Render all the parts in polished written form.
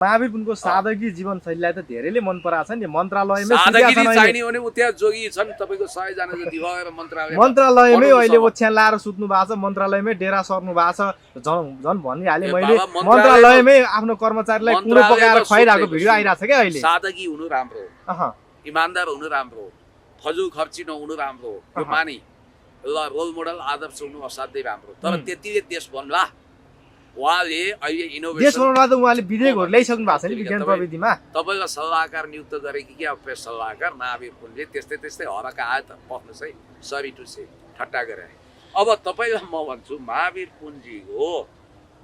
महावीर पुनको सादगी जीवनशैलीलाई त धेरैले मन पराछ नि। मन्त्रालयमै सादगी चाहिने भने त्यहाँ जोगी छन् तपाईको 100 जना जति भएर मन्त्रालयमै अहिले ओछ्यान लाएर सुत्नु भएको छ, मन्त्रालयमै डेरा सर्नु भएको छ। झन् भनिहाले मैले मन्त्रालयमै आफ्नो कर्मचारीलाई कुरो पकाएर खुवाइरहेको भिडियो आइरहेछ क्या अहिले। सादगी हुनु राम्रो हो, इमानदार हुनु राम्रो हो, फजुल खर्ची नहुनु राम्रो हो, यो मानि ल रोल मोडल आदर्श हुनु असाध्यै राम्रो। तर त्यतिले देश बन्ला उहाँले अहिले इनोभेसन देश बनाउन त उहाँले विधेयकहरु ल्याइसक्नु भएको छ नि विज्ञान प्रविधिमा। तपाईलाई सल्लाहकार नियुक्त गरेकी के प्रेस सल्लाहकार महावीर पुनले त्यस्तै हरका आयो त पक्नुहोस् है, सरी टु से ठट्टा गरे। अब तपाईलाई म भन्छु महावीर पुनजी हो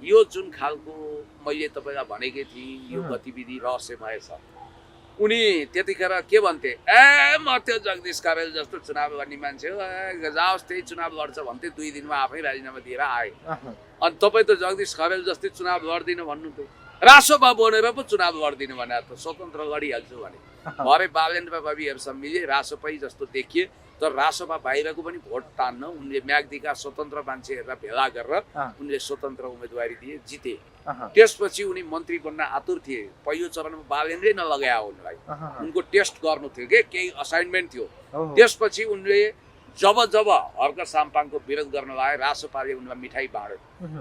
यो जुन खालको मैले तपाईलाई भनेकै थिएँ यो गतिविधि रहस्यमय छ। उनी त्यतिखेर के भन्थे, ए म त्यो जगदीश करेल जस्तो चुनाव गर्ने मान्छे हो, जाओस् त्यही चुनाव लड्छ भन्थे, 2 दिनमा आफै राजीनामा दिएर आए। अनि तपाईँ त जगदीश करेल जस्तै चुनाव लड्दिन भन्नु त रासोपा बनेर पो चुनाव लड्दिनु भने त स्वतन्त्र लडिहाल्छु भने भरे बालेन्द्र कविहरूसँग मिले रासोपै जस्तो देखिए। तर रासोपा बाहिरको पनि भोट तान्न उनले म्याग्दीका स्वतन्त्र मान्छेहरूलाई भेला गरेर उनले स्वतन्त्र उम्मेदवारी दिए, जिते। त्यसपछि उनी मन्त्री बन्न आतुर थिए। पहिलो चरणमा बालेन्द्रै नलगायो उनलाई, उनको टेस्ट गर्नु थियो के केही असाइनमेन्ट थियो। त्यसपछि उनले जब हर्क साम्पाङको विरोध गर्न लागे रासोपाले उनलाई मिठाई बाँड्यो।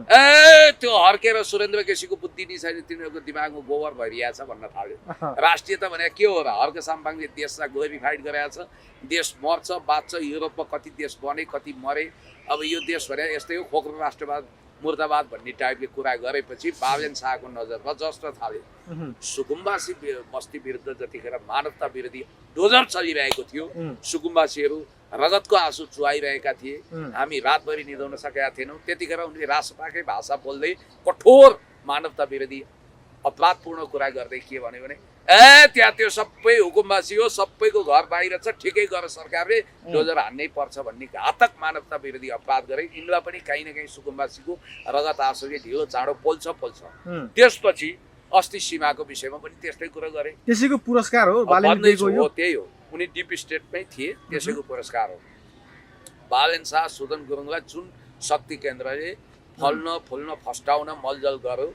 ए त्यो हर्केर सुरेन्द्र केसीको बुद्धि नि छैन, तिनीहरूको दिमागमा गोबर भइरहेछ भन्न थाल्यो। राष्ट्रियता भने के हो र? हर्क साम्पाङले देशलाई ग्लोरिफाइड गराएको छ, देश मर्छ बाँच्छ, युरोपमा कति देश बने कति मरे। अब यो देश भने यस्तै हो, खोक्रो राष्ट्रवाद मुर्दाबाद भन्ने टाइपले कुरा गरेपछि बालेन शाहको नजरमा जस्न थाल्यो। सुकुम्बासी बस्ती विरुद्ध जतिखेर मानवता विरोधी डोजर चलिरहेको थियो, सुकुम्बासीहरू रगतको आँसु चुहाइरहेका थिए, हामी रातभरि निदाउन सकेका थिएनौँ। त्यतिखेर उनले रासपाकै भाषा बोल्दै कठोर मानवता विरोधी अपराधपूर्ण कुरा गर्दै के भन्यो भने, ए त्यहाँ त्यो सबै हुकुमवासी हो, सबैको घर बाहिर छ, ठिकै गर सरकारले, डोजर हान्नै पर्छ भन्ने घातक मानवता विरोधी अपराध गरे। यिनलाई पनि कहीँ न कहीँ सुकुम्बासीको रगत आँसुले ढिलो चाँडो पोल्छ। त्यसपछि अस्ति सीमाको विषयमा पनि त्यस्तै कुरा गरे। त्यसैको पुरस्कार हो बालेन्द्रको यो, त्यही हो, उनी डिप स्टेटमै थिए, त्यसैको पुरस्कार हो। बालेन शाह सुदन गुरुङलाई जुन शक्ति केन्द्रले फल्न फुल्न फस्टाउन मलजल गर्यो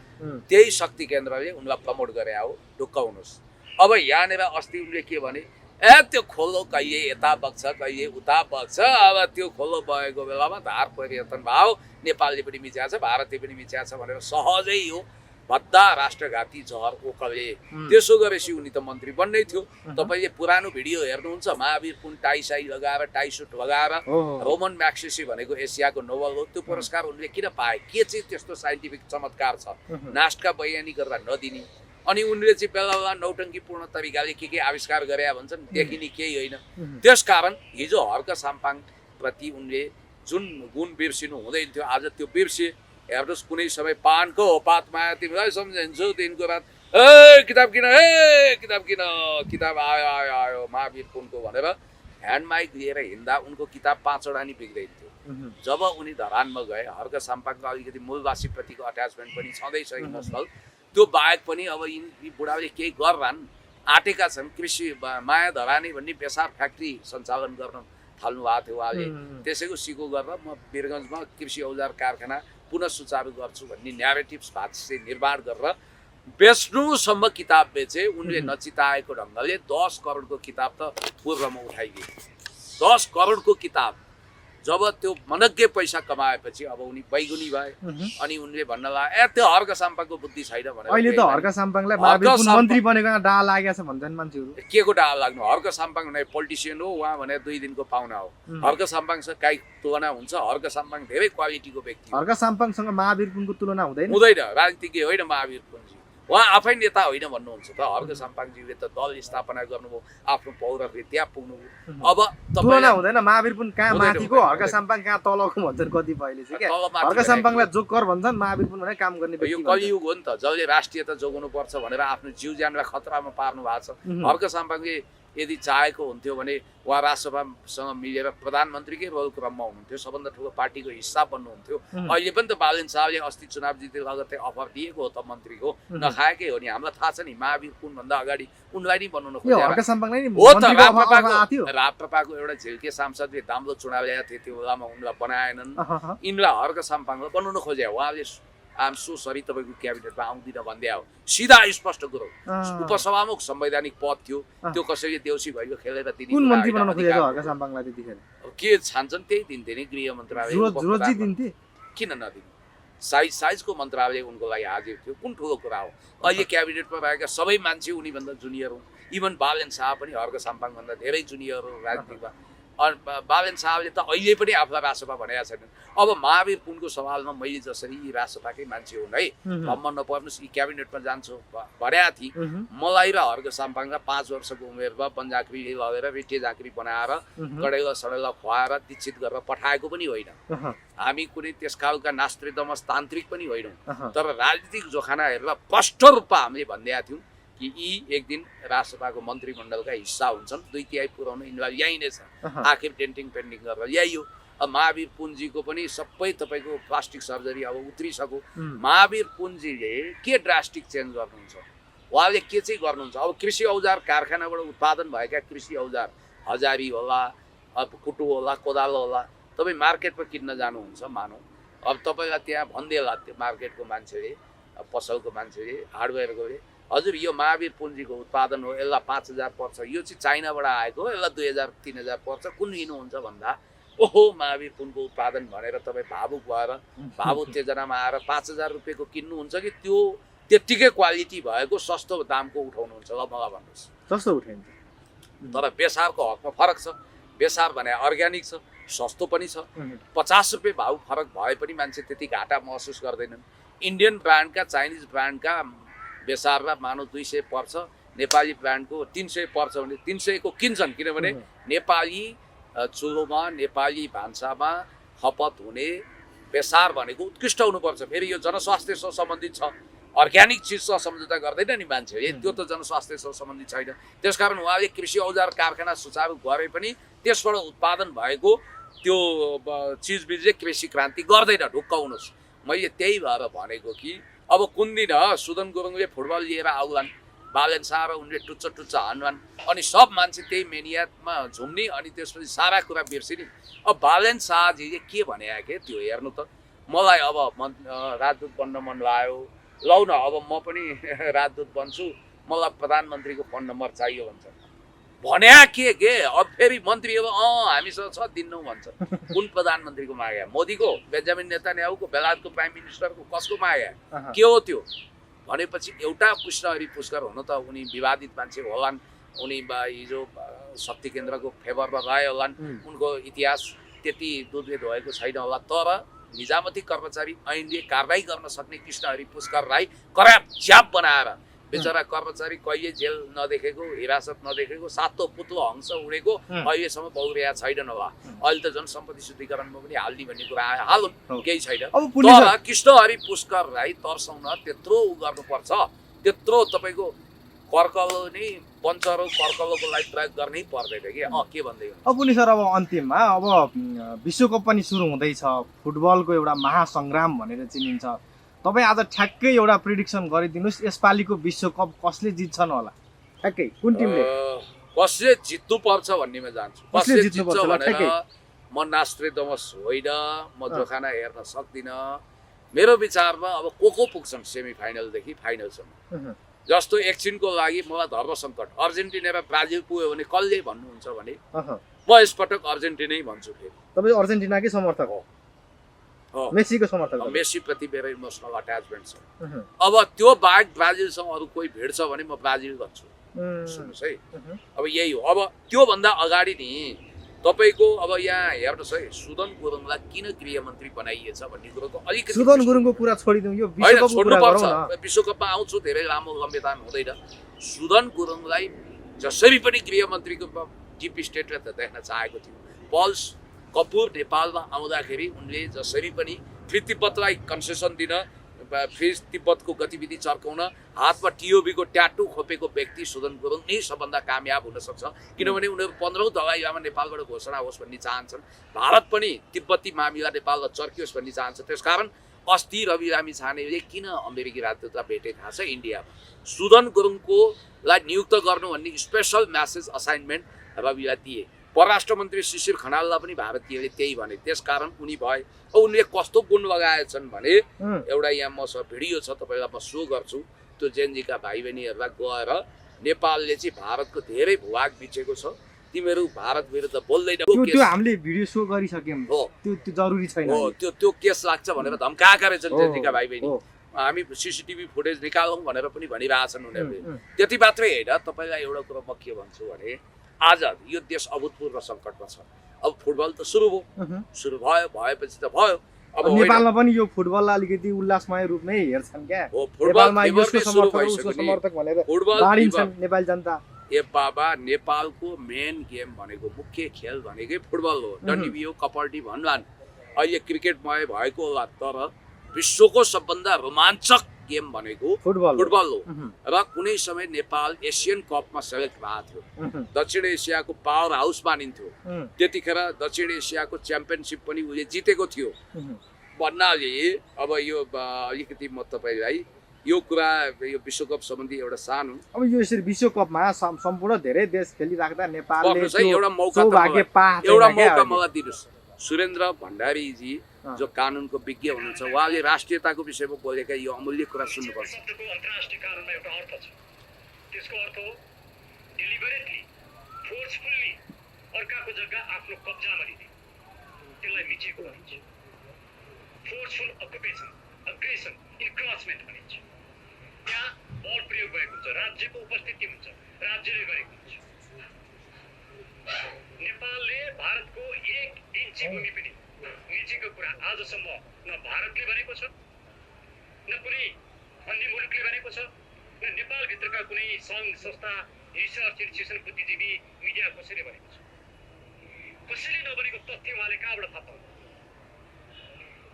त्यही शक्ति केन्द्रले उनलाई प्रमोट गरे हो। ढुक्क हुनुहोस्। अब यहाँनिर अस्ति उनले के भने, ए त्यो खोलो कहिले यता बग्छ कहिले उता बग्छ, अब त्यो खोलो बगेको बेलामा धार परिवर्तन भयो, नेपालले पनि मिच्या छ भारतले पनि मिच्या छ भनेर सहजै हो भद्दा राष्ट्रघाती जहर ओकले त्यसो गरेपछि उनी त मन्त्री बन्नै थियो। तपाईले पुरानो भिडियो हेर्नुहुन्छ, महावीर पुन टाई लगाएर टाई सुट लगाएर रोमन म्याक्सिसी भनेको एसियाको नोबल हो, त्यो पुरस्कार उनले किन पाए? के चाहिँ त्यस्तो साइन्टिफिक चमत्कार छ नास्टका वैज्ञानिक गर्दा नदिने? अनि उनले चाहिँ बेला बेला नौटङ्कीपूर्ण तरिकाले के आविष्कार गरे भन्छन्, देखिने केही होइन। त्यसकारण हिजो हर्क साम्पाङ प्रति उनले जुन गुण बिर्सिनु हुँदैन थियो आज त्यो बिर्से। हेर्नुहोस्, कुनै समय पानको हो पातमा तिमीलाई सम्झिन्छु दिनको रात, ए किताब किन, ए किताब किन, किताब आयो आयो आयो महावीर पुनको भनेर ह्यान्ड माइक लिएर हिँड्दा उनको किताब 5 वटा नि बिग्दैन थियो। जब उनी धरानमा गए, हर्क साम्पाङको अलिकति मूलवासीप्रतिको अट्याचमेन्ट पनि छँदैछ इमोसनल, त्यो बाहेक पनि अब यी बुढाले केही गर्लान् आँटेका छन्। कृषि माया धरानी भन्ने बेसार फ्याक्ट्री सञ्चालन गर्न थाल्नु भएको थियो उहाँले, त्यसैको सिको गरेर म वीरगञ्जमा कृषि औजार कारखाना पुनः सुचारू गर्छु भन्ने न्यारेटिभ्स भाषा निर्माण गरेर बेच्नुसम्म किताब बेचे। उनले नचिताएको ढङ्गले 10 करोडको किताब त पूर्वमा उठाइदिए। 10 करोडको किताब जब त्यो मनग्गे पैसा कमाएपछि अब उनी बैगुनी भए। अनि उनले भन्न लागे, ए त्यो हर्क साम्पाङको बुद्धि छैन भनेर। अहिले त हर्क साम्पाङलाई महावीर पुन मन्त्री बनेको डाहा लागेको छ भन्छन् मान्छेहरू। के को डाहा लाग्नु? हर्क साम्पाङ भने पोलिटिसियन हो, उहाँ भने 2 दिनको पाहुना हो। हर्क साम्पाङसँग काहीँ तुलना हुन्छ? हर्क साम्पाङ धेरै क्वालिटीको व्यक्ति हो। हर्क साम्पाङसँग महावीर पुनको तुलना हुँदैन? हुँदैन, राजनीतिज्ञ होइन महावीर पुनजी, उहाँ आफै नेता होइन भन्नुहुन्छ त। हर्क साम्पाङजीले त दल स्थापना गर्नुभयो, आफ्नो पौरखले त्यहाँ पुग्नुभयो। अब तुलना हुँदैन? महावीर पुन कहाँ माथिको, हर्क साम्पाङ कहाँ तलको भन्छन् कतिपयले चाहिँ क्या। हर्क साम्पाङलाई जोकर भन्छन्, महावीर पुन भने काम गर्ने व्यक्ति। यो कलियुग हो नि त, जसले राष्ट्रियता जोगाउनु पर्छ भनेर आफ्नो जीव ज्यानलाई खतरामा पार्नु भएको छ। हर्क साम्पाङले यदि चाहेको हुन्थ्यो भने उहाँ राष्ट्रसभासँग मिलेर प्रधानमन्त्रीकै रोल क्रममा हुनुहुन्थ्यो, सबभन्दा ठुलो पार्टीको हिस्सा बन्नुहुन्थ्यो। अहिले पनि त बालेन शाहले अस्ति चुनाव जिते लगत्तै अफर दिएको हो त मन्त्रीको, नखाएकै हो नि। हामीलाई थाहा छ नि महावीर पुन भन्दा अगाडि उनलाई नै बनाउन खोजेको हो त। राप्रपाको एउटा झिल्के सांसदले दाम्लो चुनाव ल्याएको थियो, त्यो बेलामा उनलाई बनाएनन्। यिनलाई हर्क साम्पाङलाई बनाउन खोजे। उहाँले आम सो सरी तपाईँको क्याबिनेटमा आउँदिन भन्दै हो सिधा स्पष्ट कुरो उपसभामुख संवैधानिक पद थियो त्यो कसैले देउसी भइयो खेलेर दिने कुन मन्त्री बनाउन खोजेको हर्क साम्पाङलाई त्यतिखेर अब के छान्छन् त्यही दिन्थे नि गृह मन्त्रालय जुरजी दिन्थे किन नदिने साइजको मन्त्रालय उनको लागि हाजिर थियो कुन ठुलो कुरा हो अहिले क्याबिनेटमा रहेका सबै मान्छे उनीभन्दा जुनियर हुन् इभन बालेन शाह पनि हर्क साम्पाङभन्दा धेरै जुनियर हो राजनीतिमा बालेन शाहले त अहिले पनि आफूलाई राजसभा भनेका छैनन् अब महावीर पुनको सवालमा मैले जसरी यी राजसभाकै मान्छे हुन् है भन्न नपर्नुहोस् यी क्याबिनेटमा जान्छु भनेका थिएँ मलाई र हर्क साम्पाङलाई 5 वर्षको उमेरमा पञ्जाक्री लगेर रेटे झाँक्री बनाएर गडेला सडेला खुवाएर दीक्षित गरेर पठाएको पनि होइन हामी कुनै त्यस खालका नास्त्रेदमस तान्त्रिक पनि होइनौँ तर राजनीतिक जोखाना हेरेर स्पष्ट रूपमा हामीले भनिदिएका थियौँ कि यी एक दिन राजसभाको मन्त्रीमण्डलका हिस्सा हुन्छन् 2/3 पुर्याउनु यिनीहरू यहीँ नै छ आखिर डेन्टिङ पेन्डिङ गरेर ल्याइयो अब महावीर पुन्जीको पनि सबै तपाईँको प्लास्टिक सर्जरी अब उत्रिसक्यो महावीर पुन्जीले के ड्रास्टिक चेन्ज गर्नुहुन्छ उहाँले के चाहिँ गर्नुहुन्छ अब कृषि औजार कारखानाबाट उत्पादन भएका कृषि औजार हजारी होला अब कुटु होला कोदालो होला तपाईँ मार्केटमा किन्न जानुहुन्छ मानौ अब तपाईँलाई त्यहाँ भन्देला त्यो मार्केटको मान्छेले पसलको मान्छेले हार्डवेयरकोले हजुर यो महावीर पुन्जीको उत्पादन हो यसलाई 5,000 पर्छ यो चाहिँ चाइनाबाट आएको हो यसलाई 2,000-3,000 पर्छ कुन लिनुहुन्छ भन्दा ओहो महावीर पुनको उत्पादन भनेर तपाईँ भावुक भएर भावोत्तेजनामा आएर 5,000 रुपियाँको किन्नुहुन्छ कि त्यो त्यत्तिकै क्वालिटी भएको सस्तो दामको उठाउनुहुन्छ ल मलाई भन्नुहोस् सस्तो उठाइन्छ तर बेसारको हकमा फरक छ बेसार भने अर्ग्यानिक छ सस्तो पनि छ 50 रुपियाँ भाउ फरक भए पनि मान्छे त्यति घाटा महसुस गर्दैनन् इन्डियन ब्रान्डका चाइनिज ब्रान्डका बेसारमा मानव 200 पर्छ नेपाली ब्रान्डको 300 पर्छ भने 300 को किन्छन् किनभने नेपाली चुलोमा नेपाली भान्सामा खपत हुने बेसार भनेको उत्कृष्ट हुनुपर्छ फेरि यो जनस्वास्थ्यसँग सम्बन्धित छ अर्ग्यानिक चिजसँग सम्झौता गर्दैन नि मान्छेले त्यो त जनस्वास्थ्यसँग सम्बन्धित छैन त्यसकारण उहाँले कृषि औजार कारखाना सुचारू गरे पनि त्यसबाट उत्पादन भएको त्यो चिजबिजले कृषि क्रान्ति गर्दैन ढुक्काउनुहोस् मैले त्यही भएर भनेको कि अब कुन दिन सुदन गुरुङले फुटबल लिएर आउलान् बालेन शाह र उनले टुच्चा हान्वान् अनि सब मान्छे त्यही मेनियामा झुम्ने अनि त्यसपछि सारा कुरा बिर्सिने अब बालेन शाहजीले के भने के त्यो हेर्नु त मलाई अब राजदूत बन्न मन लाग्यो लौ न अब म पनि राजदूत बन्छु मलाई प्रधानमन्त्रीको फोन नम्बर चाहियो भन्छ भन्या के अब फेरि मन्त्री अब हामीसँग छ दिन्नौ भन्छ कुन प्रधानमन्त्रीको माग्या मोदीको बेन्जामिन नेतान्याहुको बेलायतको प्राइम मिनिस्टरको कसको माग्या के हो त्यो भनेपछि एउटा कृष्णहरि पुष्कर हुन त उनी विवादित मान्छे होलान् उनी हिजो शक्ति केन्द्रको फेभरमा रहे होलान् उनको इतिहास त्यति दुधवेद भएको छैन होला तर निजामती कर्मचारी ऐनले कारबाही गर्न सक्ने कृष्णहरि पुष्करलाई कराप च्याप बनाएर बेचारा कर्मचारी कहिले जेल नदेखेको हिरासत नदेखेको सातो पुत्लो हंस उडेको अहिलेसम्म बहुरिया छैनन् होला अहिले त जनसम्पत्ति शुद्धिकरणमा पनि हाल्ने भन्ने कुरा हालुन् केही छैन तर कृष्णहरि पुष्करलाई तर्साउन त्यत्रो गर्नुपर्छ त्यत्रो तपाईँको कर्कलो नै पञ्चरो कर्कलोको लागि प्रयोग गर्नै पर्दैन कि के भन्दै अब पुनि सर अब अन्तिममा अब विश्वकप पनि सुरु हुँदैछ फुटबलको एउटा महासङ्ग्राम भनेर चिनिन्छ तपाईँ आज ठ्याक्कै एउटा प्रिडिक्सन गरिदिनुहोस् यसपालिको विश्वकप कसले जित्छन् होला ठ्याक्कै कुन टिमले कसले जित्नु पर्छ भन्नेमा जान्छु कसले जित्छ भनेर म नास्ट्रेडमस होइन म जोखाना हेर्न सक्दिनँ मेरो विचारमा अब को पुग्छन् सेमी फाइनलदेखि फाइनलसम्म जस्तो एकछिनको लागि मलाई धर्म सङ्कट अर्जेन्टिना र ब्राजिल पुग्यो भने कसले भन्नुहुन्छ भने म यसपटक अर्जेन्टिनै भन्छु फेरि तपाईँ अर्जेन्टिनाकै समर्थक हो मेसीको समर्थक मेसी प्रति मेरो इमोसनल अट्याचमेन्ट छ अब त्यो बाहेक ब्राजिलसँग अरू कोही भिड्छ भने म ब्राजिल भन्छु सुन्नुहोस् है अब यही हो अब त्योभन्दा अगाडि नि तपाईँको अब यहाँ हेर्नुहोस् है सुदन गुरुङलाई किन गृहमन्त्री बनाइएछ भन्ने कुरोको अलिकति सुदन गुरुङको कुरा छोडिदिउँ यो विश्वकपमा आउँछु धेरै लामो लम्बेदान हुँदैन सुदन गुरुङलाई जसरी पनि गृहमन्त्रीको डिप स्टेटले त देख्न चाहेको थियो पल्स कपुर नेपालमा आउँदाखेरि उनले जसरी पनि फ्री तिब्बतलाई कन्सेसन दिन फ्री तिब्बतको गतिविधि चर्काउन हातमा टिओबीको ट्याटु खोपेको व्यक्ति सुदन गुरुङ नै सबभन्दा कामयाब हुन सक्छ किनभने उनीहरू 15औं दलाइलामा नेपालबाट घोषणा होस् भन्ने चाहन्छन् भारत पनि तिब्बती मामिला नेपाललाई चर्कियोस् भन्ने चाहन्छ त्यसकारण अस्ति रवि लामी छानेले किन अमेरिकी राजदूतलाई भेटे थाहा छ इन्डियामा सुदन गुरुङको लाई नियुक्त गर्नु भन्ने स्पेशल म्यासेज असाइनमेन्ट रविलाई दिए परराष्ट्र मन्त्री शिशिर खनाललाई पनि भारतीयले त्यही भने, त्यसकारण उनी भए। उनले कस्तो गुण लगाएछन् भने एउटा यहाँ मसँग भिडियो छ, तपाईँलाई म सो गर्छु। त्यो जेनजीका भाइ बहिनीहरूलाई गएर नेपालले चाहिँ भारतको धेरै भूभाग बिचेको छ, तिमीहरू भारत विरुद्ध बोल्दैन, त्यो हामीले भिडियो सो गरिसक्यौँ, त्यो जरुरी छैन, त्यो केस लाग्छ भनेर धम्काएका रहेछन् जेनजीका भाइ बहिनी। हामी सीसीटीभी फुटेज निकालौँ भनेर पनि भनिरहेछन् उनीहरूले। त्यति मात्रै होइन, तपाईँलाई एउटा कुरो म के भन्छु भने आज यो देश अभूतपूर्व सङ्कटमा छ। अब फुटबल त सुरु भयो, सुरु भयो, भएपछि त भयो। अब नेपालमा पनि यो फुटबललाई अलिकति उल्लासमय रूपमै हेर्छन् क्या, नेपालमा यसको समर्थक उसको समर्थक भनेर बाँडिन्छन् नेपाली जनता। ए बाबा, नेपालको मेन गेम भनेको, मुख्य खेल भनेकै फुटबल हो। डन्डी हो, कबड्डी भन्लान्, अहिले क्रिकेटमय भएको होला, तर विश्वको सबभन्दा रोमाञ्चक गेम भनेको फुटबल हो। र कुनै समय नेपाल एसियन कपमा सेलेक्ट भएको थियो, दक्षिण एसियाको पावर हाउस मानिन्थ्यो। त्यतिखेर दक्षिण एसियाको च्याम्पियनसिप पनि उसले जितेको थियो भन्नाले अब यो अलिकति म तपाईँलाई यो कुरा, यो विश्वकप सम्बन्धी एउटा सानो, अब यो यसरी विश्वकपमा सम्पूर्ण धेरै देश खेलिराख्दा नेपालले एउटा मौका मलाई दिनुहोस्। सुरेन्द्र भण्डारीजी जो कानुनको विज्ञ हुनुहुन्छ, उहाँले राष्ट्रियताको विषयमा बोलेका यो अमूल्य कुरा सुन्नुपर्छ। अन्तर्राष्ट्रिय कानुनमा एउटा अर्थ छ, त्यसको अर्थ हो डेलिबरेटली, फोर्सफुल्ली अर्काको जग्गा आफ्नो कब्जामा लिने, त्यसलाई मिचेको भनिन्छ। फोर्सफुल अकुपेसन, अग्रेसन, इन्क्रोचमेन्ट भनिन्छ। त्यहाँ बल प्रयोग भएको हुन्छ, राज्यको उपस्थिति हुन्छ, राज्यले गरेको हुन्छ। नेपालले भारतको 1 इन्ची भूमि पनि मिचेको कुरा आजसम्म न भारतले भनेको छ, न कुनै अन्य मुलुकले भनेको छ, न नेपालभित्रका कुनै सङ्घ संस्था, रिसर्च इन्स्टिट्युसन, बुद्धिजीवी, मिडिया कसैले भनेको छ। कसैले नबनेको तथ्य उहाँले कहाँबाट थाहा पाउनु?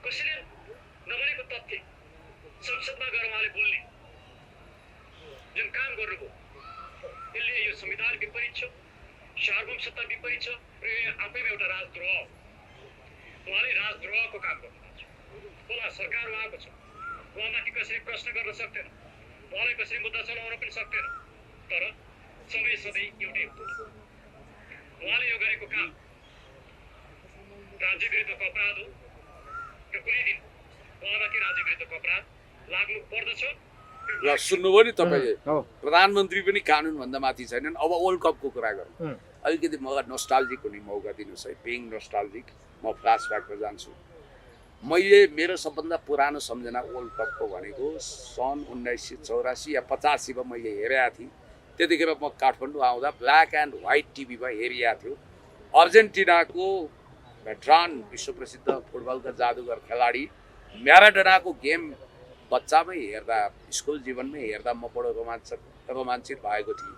कसैले नबनेको तथ्य संसदमा गएर उहाँले बोल्ने जुन काम गर्नुभयो, यसले यो संविधान विपरीत छ, सार्वभौम सत्ता विपरीत छ, र यो आफैमा एउटा राजद्रोह। उहाँले राजद्रोहको काम गर्नुहुन्छ। उहाँ सरकार उहाँको छ, उहाँमाथि कसैले प्रश्न गर्न सक्दैन, उहाँलाई कसैले मुद्दा चलाउन पनि सक्दैन, तर सबै सधैँ एउटै हुन्छ। उहाँले यो गरेको काम राज्य विरुद्धको अपराध हो, र कुनै दिन उहाँमाथि राज्य विरुद्धको अपराध लाग्नु पर्दछ। ल सुन्नुभयो नि तपाईँले, प्रधानमन्त्री पनि कानुनभन्दा माथि छैनन्। अब वर्ल्ड कपको कुरा गरौँ। अलिकति मलाई नोस्टाल्जिक हुने मौका दिनुहोस् है। बिङ नोस्टाल्जिक, म फ्ल्यासब्याकमा जान्छु। मैले मेरो सबभन्दा पुरानो सम्झना वर्ल्ड कपको भनेको सन् 1984 या 85 मा मैले हेरेको थिएँ। त्यतिखेर म काठमाडौँ आउँदा ब्ल्याक एन्ड व्हाइट टिभीमा हेरिएको थियो। अर्जेन्टिनाको भेटरान विश्वप्रसिद्ध फुटबलका जादुगर खेलाडी म्याराडोनाको गेम बच्चामै हेर्दा, स्कुल जीवनमै हेर्दा म बडो रोमाञ्चित भएको थिएँ।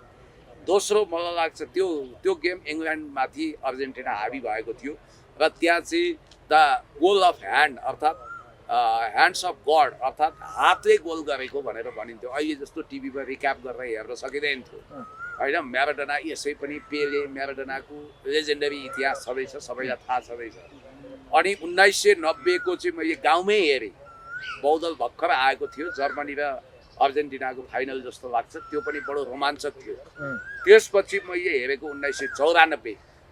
दोस्रो मलाई लाग्छ त्यो गेम इङ्ल्यान्डमाथि अर्जेन्टिना हावी भएको थियो, र त्यहाँ चाहिँ द गोल अफ ह्यान्ड अर्थात् ह्यान्ड्स अफ गड अर्थात् हातले गोल गरेको भनेर भनिन्थ्यो। अहिले जस्तो टिभीमा रिक्याप गरेर हेर्न सकिँदैन थियो होइन। म्याराडोना यसै पनि पेले, म्याराडोनाको लेजेन्डरी इतिहास छँदैछ, सबैलाई थाहा छँदैछ। अनि 1990 को चाहिँ मैले गाउँमै हेरेँ। बौद्धल भर्खर आएको थियो, जर्मनी र अर्जेन्टिनाको फाइनल जस्तो लाग्छ, त्यो पनि बडो रोमाञ्चक थियो। त्यसपछि मैले हेरेको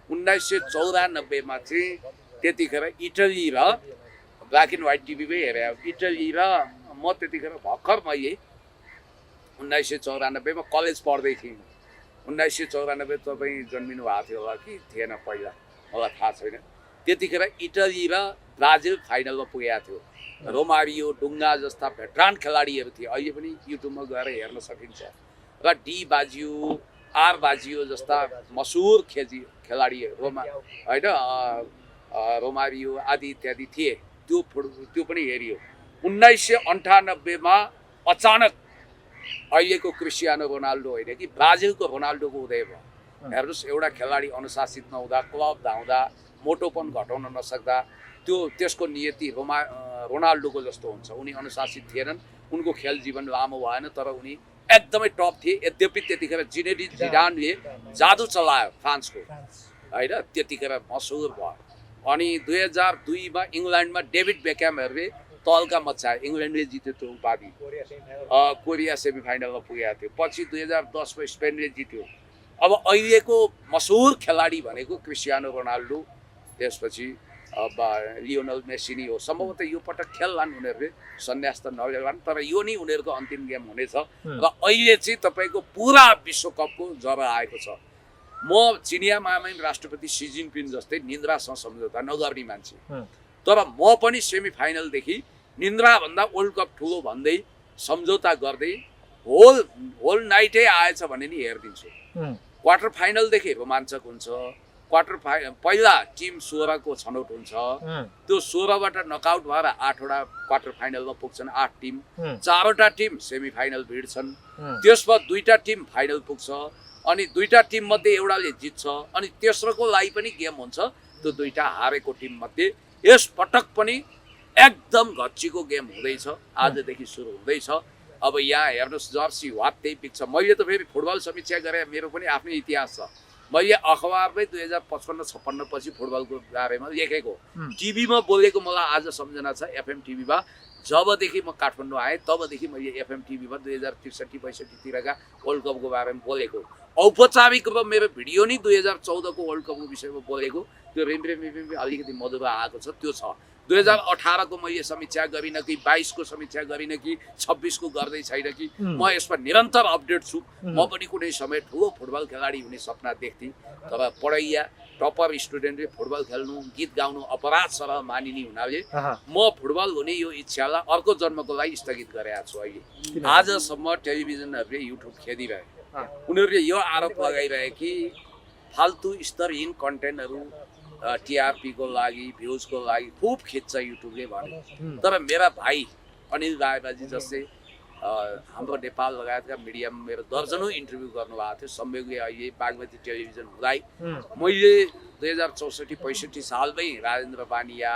1994 मा चाहिँ त्यतिखेर इटली र ब्ल्याक एन्ड व्हाइट टिभीमै हेरे। इटली र म त्यतिखेर भर्खर मैले 1994 मा कलेज पढ्दै थिएँ। 1994 तपाईँ जन्मिनु भएको थियो होला कि थिएन पहिला, मलाई थाहा छैन। त्यतिखेर इटली र ब्राजिल फाइनलमा पुगेको थियो। रोमारियो, डुङ्गा जस्ता भेटरान खेलाडीहरू थिए। अहिले पनि युट्युबमा गएर हेर्न सकिन्छ। र डी बाजियो, आर बाजियो जस्ता मसहुर खेलाडीहरू होइन, रोमारियो आदि इत्यादि थिए। त्यो पनि हेरियो। 1998 मा अचानक अहिलेको क्रिस्टियानो रोनाल्डो होइन कि ब्राजिलको रोनाल्डोको उदय भयो। हेर्नुहोस्, एउटा खेलाडी अनुशासित नहुँदा, क्लब धाउँदा, मोटोपन घटाउन नसक्दा त्यसको नियति रोनाल्डोको जस्तो हुन्छ। उनी अनुशासित थिएनन्, उनको खेल जीवन लामो भएन, तर उनी एकदमै टप थिए। यद्यपि त्यतिखेर जिनेडिन जिडानले जादु चलायो फ्रान्सको होइन, त्यतिखेर मसहुर भयो। अनि 2002 मा इङ्ल्यान्डमा डेभिड बेक्ह्यामहरूले तल्का मचायो, इङ्ल्यान्डले जित्यो त्यो उपाधि। कोरिया सेमिफाइनलमा पुगेको थियो। पछि 2010 मा स्पेनले जित्यो अब अहिलेको मसहुर खेलाडी भनेको क्रिस्टियानो रोनाल्डो, त्यसपछि अब लियोनल मेसी नै हो। सम्भवतः यो पटक खेल्लान् उनीहरूले, सन्यास त नगर्लान्, तर यो नै उनीहरूको अन्तिम गेम हुनेछ। र अहिले चाहिँ तपाईँको पुरा विश्वकपको जरा आएको छ। म चिनिया महामहिम राष्ट्रपति सी जिनपिङ जस्तै निन्द्रासँग सम्झौता नगर्ने मान्छे, तर म पनि सेमिफाइनलदेखि निन्द्राभन्दा वर्ल्ड कप ठुलो भन्दै सम्झौता गर्दै होल नाइटै आएछ भने नि हेरिदिन्छु। क्वार्टर फाइनलदेखि रोमाञ्चक हुन्छ। पहिला टिम 16 को छनौट हुन्छ, त्यो 16बाट नकआउट भएर 8वटा क्वार्टर फाइनलमा पुग्छन्। 8 टिम, 4वटा टिम सेमिफाइनल भिड्छन्, त्यसमा 2टा टिम फाइनल पुग्छ, अनि 2टा टिम मध्ये एउटाले जित्छ, अनि तेस्रोको लागि पनि गेम हुन्छ। त्यो 2टा हारेको टिम मध्ये यस पटक पनि एकदम घच्चीको गेम हुँदैछ, आजदेखि सुरु हुँदैछ। अब यहाँ हेर्नुहोस्, जर्सी वात्तै पिक्छ। मैले त फेरि फुटबल समीक्षा गरेँ, मेरो पनि आफ्नै इतिहास छ। मैले अखबारमै 2055-56 पछि फुटबलको बारेमा लेखेको, टिभीमा बोलेको मलाई आज सम्झना छ। एफएम टिभीमा जबदेखि म काठमाडौँ आएँ तबदेखि मैले एफएम टिभीमा 2063-62तिरका वर्ल्ड कपको बारेमा बोलेको। औपचारिक रूपमा मेरो भिडियो नै 2014 को वर्ल्ड कपको विषयमा बोलेको। त्यो रिम्रे अलिकति मधुरा आएको छ, त्यो छ। 2018 को मैले समीक्षा गरिनँ कि, 22 को समीक्षा गरिनँ कि, 26 को गर्दै छैन कि, म यसमा निरन्तर अपडेट छु। म पनि कुनै समय ठुलो फुटबल खेलाडी हुने सपना देख्थेँ, तर पढैया टपर स्टुडेन्टले फुटबल खेल्नु, गीत गाउनु अपराध सरह मानिने हुनाले म फुटबल हुने यो इच्छालाई अर्को जन्मको लागि स्थगित गरेको छु। अहिले आजसम्म टेलिभिजनहरूले युट्युब खेदिरहे, उनीहरूले यो आरोप लगाइरहे कि फाल्तु स्तरहीन कन्टेन्टहरू टिआरपी को लागि, भ्युज को लागि खुब खिच्छ युट्युबले भने। तर मेरा भाइ अनिल रायबाजी जस्तै हाम्रो नेपाल लगायतका मिडियामा मेरो दर्जनौं इन्टरभ्यू गर्नुभएको थियो। संयोगले अहिले बागमती टेलिभिजन हुँदै मैले 2064-65 सालमै राजेन्द्र बानिया,